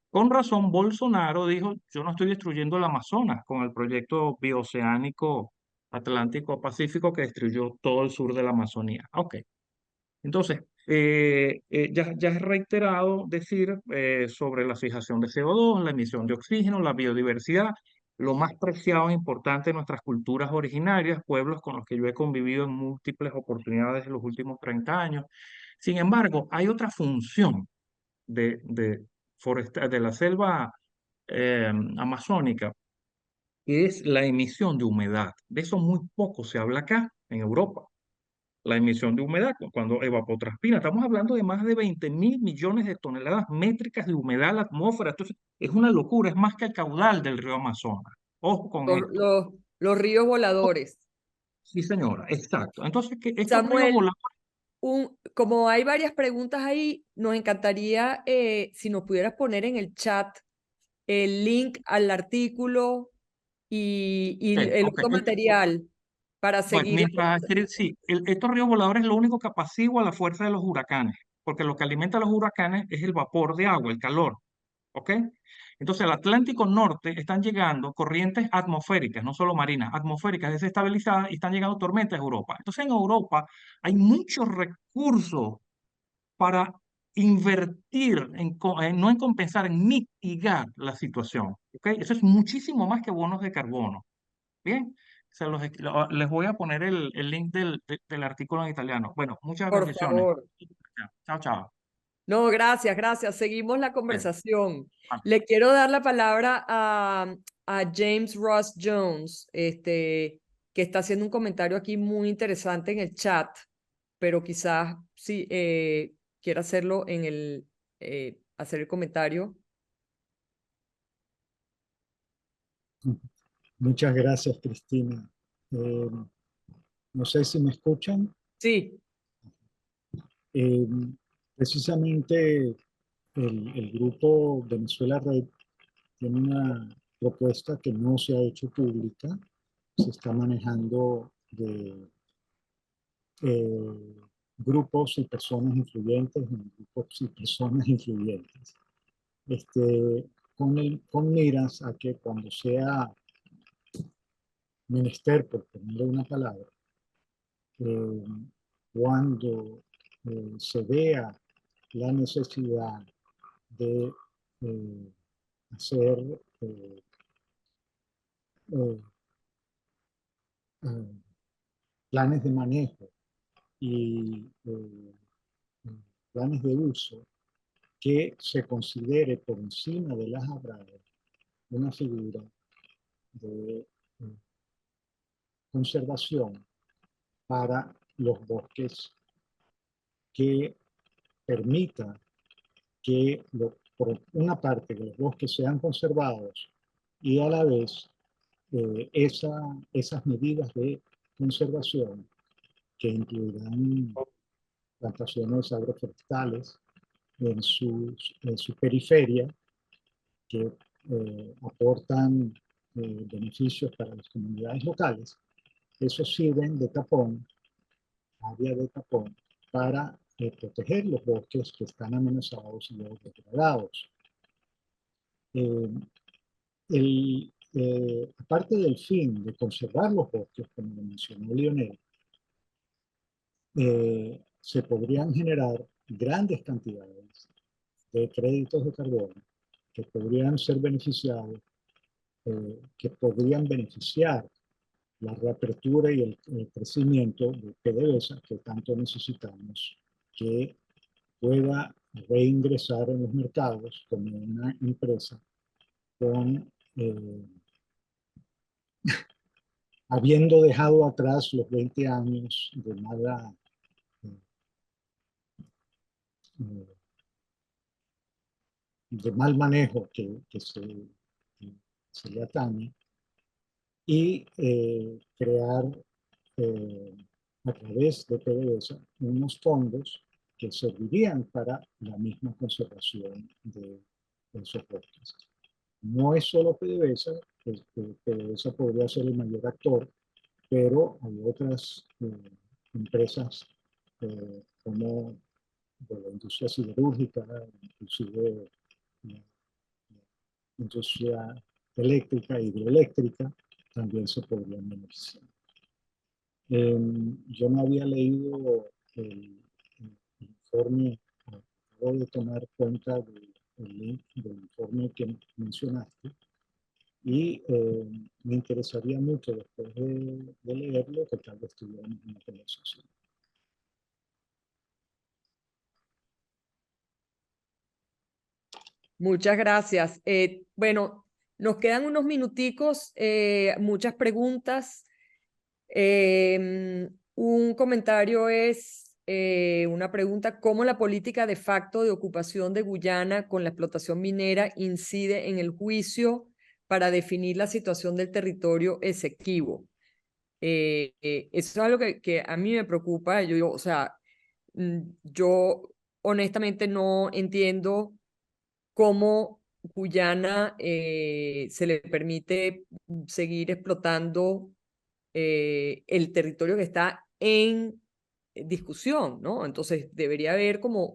Con razón, Bolsonaro dijo, yo no estoy destruyendo el Amazonas con el proyecto bioceánico Atlántico-Pacífico que destruyó todo el sur de la Amazonía. Ok. Entonces, ya es reiterado decir sobre la fijación de CO2, la emisión de oxígeno, la biodiversidad, lo más preciado e importante de nuestras culturas originarias, pueblos con los que yo he convivido en múltiples oportunidades en los últimos 30 años. Sin embargo, hay otra función de la selva amazónica, que es la emisión de humedad. De eso muy poco se habla acá en Europa, la emisión de humedad, cuando evapotranspira. Estamos hablando de más de 20.000 millones de toneladas métricas de humedad en la atmósfera. Entonces, es una locura, es más que el caudal del río Amazonas. Ojo con Los, esto. los, los ríos voladores. Sí, señora, exacto. Entonces, que estos ríos Samuel, voladores, como hay varias preguntas ahí, nos encantaría si nos pudieras poner en el chat el link al artículo y ok, el ok. otro material para Bueno, seguir la mientras, conversación. sí, estos ríos voladores es lo único que apacigua la fuerza de los huracanes, porque lo que alimenta a los huracanes es el vapor de agua, el calor. ¿Ok? Entonces, al Atlántico Norte están llegando corrientes atmosféricas, no solo marinas, atmosféricas desestabilizadas y están llegando tormentas a Europa. Entonces, en Europa hay muchos recursos para invertir, no en compensar, en mitigar la situación. ¿Ok? Eso es muchísimo más que bonos de carbono. Bien, les voy a poner el link del artículo en italiano. Bueno, muchas Por bendiciones. favor. Chao, chao. No, gracias, gracias. Seguimos la Ok. conversación. Ah, Le quiero dar la palabra a James Ross Jones, que está haciendo un comentario aquí muy interesante en el chat, pero quizás si quiera hacerlo hacer el comentario. Muchas gracias, Cristina. No sé si me escuchan. Sí, Eh, Precisamente el grupo Venezuela Red tiene una propuesta que no se ha hecho pública. Se está manejando de grupos y personas influyentes, grupos y personas influyentes. Con miras a que cuando sea menester, por ponerle una palabra, eh, cuando se vea la necesidad de eh, hacer eh, eh, planes de manejo y planes de uso que se considere por encima de las abradas una figura de conservación para los bosques que permita que por una parte que los bosques sean conservados y a la vez esas medidas de conservación que incluirán plantaciones agroforestales en su periferia que aportan beneficios para las comunidades locales, esos sirven de tapón, área de tapón, para proteger los bosques que están amenazados y los degradados. Aparte del fin de conservar los bosques, como lo mencionó Lionel, se podrían generar grandes cantidades de créditos de carbono que podrían ser beneficiados, que podrían beneficiar la reapertura y el crecimiento de PDVSA que tanto necesitamos, que pueda reingresar en los mercados como una empresa con, habiendo dejado atrás los 20 años de mala, de mal manejo que se le atañe, y crear a través de PDVSA unos fondos que servirían para la misma conservación de esos bosques. No es solo PDVSA, PDVSA podría ser el mayor actor, pero hay otras empresas como de la industria siderúrgica, inclusive la industria eléctrica, hidroeléctrica, también se podrían beneficiar. Yo no había leído el informe, acabo de tomar cuenta del link del informe que mencionaste, y me interesaría mucho después de leerlo que tal vez tuviéramos una conversación. Muchas gracias. Bueno, nos quedan unos minuticos, muchas preguntas. Un comentario es una pregunta: ¿cómo la política de facto de ocupación de Guyana con la explotación minera incide en el juicio para definir la situación del territorio Esequibo? Eso es algo que a mí me preocupa. O sea, yo honestamente no entiendo cómo Guyana se le permite seguir explotando el territorio que está en discusión, ¿no? Entonces debería haber como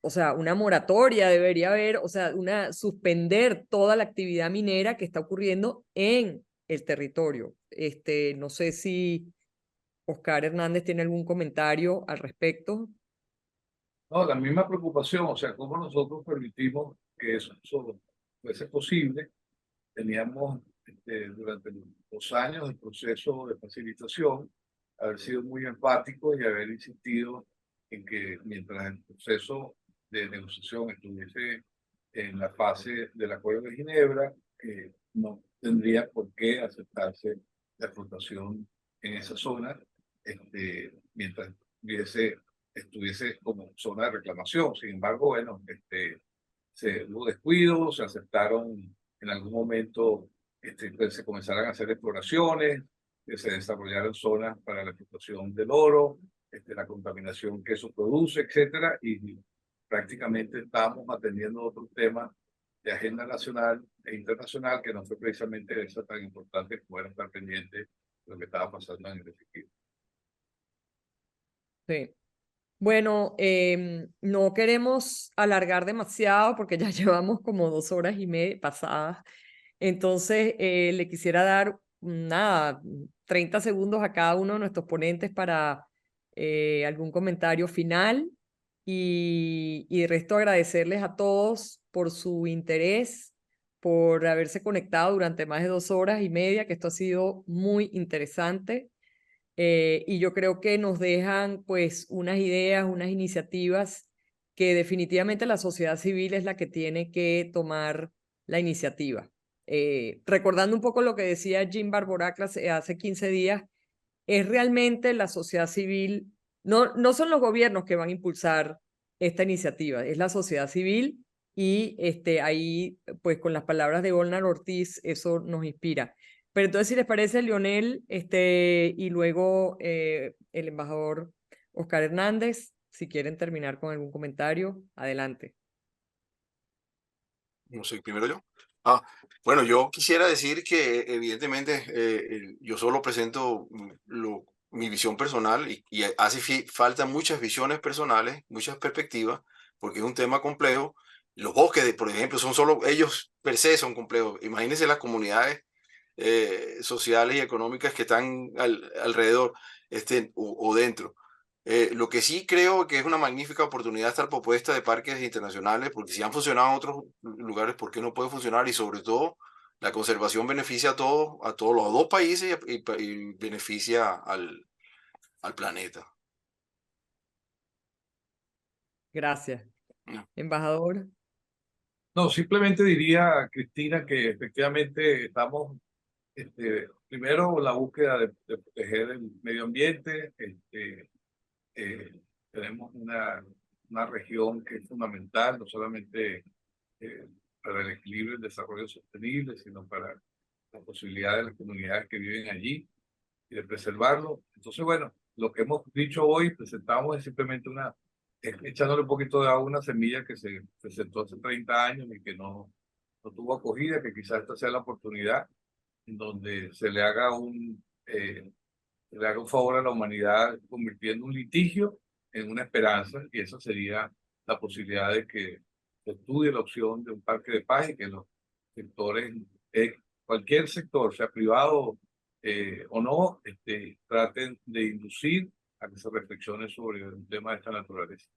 o sea, una moratoria, debería haber, o sea, suspender toda la actividad minera que está ocurriendo en el territorio. No sé si Oscar Hernández tiene algún comentario al respecto. No, la misma preocupación, o sea, cómo nosotros permitimos que eso fuese posible. Teníamos durante los años del proceso de facilitación haber sido muy enfáticos y haber insistido en que mientras el proceso de negociación estuviese en la fase del Acuerdo de Ginebra, no tendría por qué aceptarse la explotación en esa zona, mientras estuviese como zona de reclamación. Sin embargo, bueno, hubo descuidos, se aceptaron en algún momento, pues, se comenzaron a hacer exploraciones, se desarrollaron zonas para la explotación del oro, la contaminación que eso produce, etcétera, y prácticamente estábamos atendiendo otros temas de agenda nacional e internacional que no fue precisamente esa tan importante como era estar pendiente de lo que estaba pasando en el Esequibo. Sí. Bueno, no queremos alargar demasiado porque ya llevamos como 2 horas y media pasadas. Entonces, le quisiera dar, nada, 30 segundos a cada uno de nuestros ponentes para algún comentario final, y de resto agradecerles a todos por su interés, por haberse conectado durante más de 2 horas y media, que esto ha sido muy interesante. Y yo creo que nos dejan pues unas ideas, unas iniciativas que definitivamente la sociedad civil es la que tiene que tomar la iniciativa. Recordando un poco lo que decía Jim Barborac hace 15 días, es realmente la sociedad civil, no son los gobiernos que van a impulsar esta iniciativa, es la sociedad civil, y ahí pues con las palabras de Golnar Ortiz eso nos inspira. Pero entonces, si les parece, Leonel, y luego el embajador Oscar Hernández, si quieren terminar con algún comentario, adelante. No sé, primero yo. Bueno, yo quisiera decir que evidentemente yo solo presento mi visión personal, y hace falta muchas visiones personales, muchas perspectivas, porque es un tema complejo. Los bosques, por ejemplo, son solo ellos per se son complejos. Imagínense las comunidades sociales y económicas que están alrededor o dentro. Lo que sí creo que es una magnífica oportunidad esta propuesta de parques internacionales, porque si han funcionado en otros lugares, ¿por qué no puede funcionar? Y sobre todo, la conservación beneficia a todos los dos países, y beneficia al planeta. Gracias. No. Embajador. No, simplemente diría, Cristina, que efectivamente estamos, primero, la búsqueda de proteger el medio ambiente. Tenemos una región que es fundamental, no solamente para el equilibrio y el desarrollo sostenible, sino para la posibilidad de las comunidades que viven allí y de preservarlo. Entonces, bueno, lo que hemos dicho hoy, presentamos es simplemente echándole un poquito de agua a una semilla que se presentó hace 30 años y que no tuvo acogida, que quizás esta sea la oportunidad en donde se le haga un favor a la humanidad convirtiendo un litigio en una esperanza, y esa sería la posibilidad de que se estudie la opción de un parque de paz y que los sectores, cualquier sector, sea privado o no, traten de inducir a que se reflexione sobre un tema de esta naturaleza.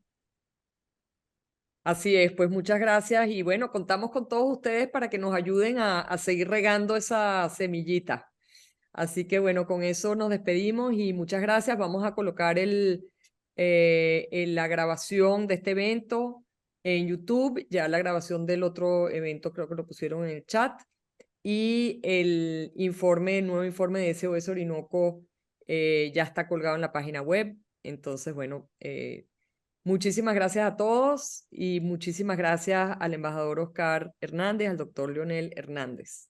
Así es, pues muchas gracias y bueno, contamos con todos ustedes para que nos ayuden a seguir regando esa semillita. Así que bueno, con eso nos despedimos y muchas gracias. Vamos a colocar la grabación de este evento en YouTube, ya la grabación del otro evento creo que lo pusieron en el chat, y el nuevo informe de SOS Orinoco ya está colgado en la página web. Entonces, bueno, muchísimas gracias a todos y muchísimas gracias al embajador Oscar Hernández, al doctor Leonel Hernández.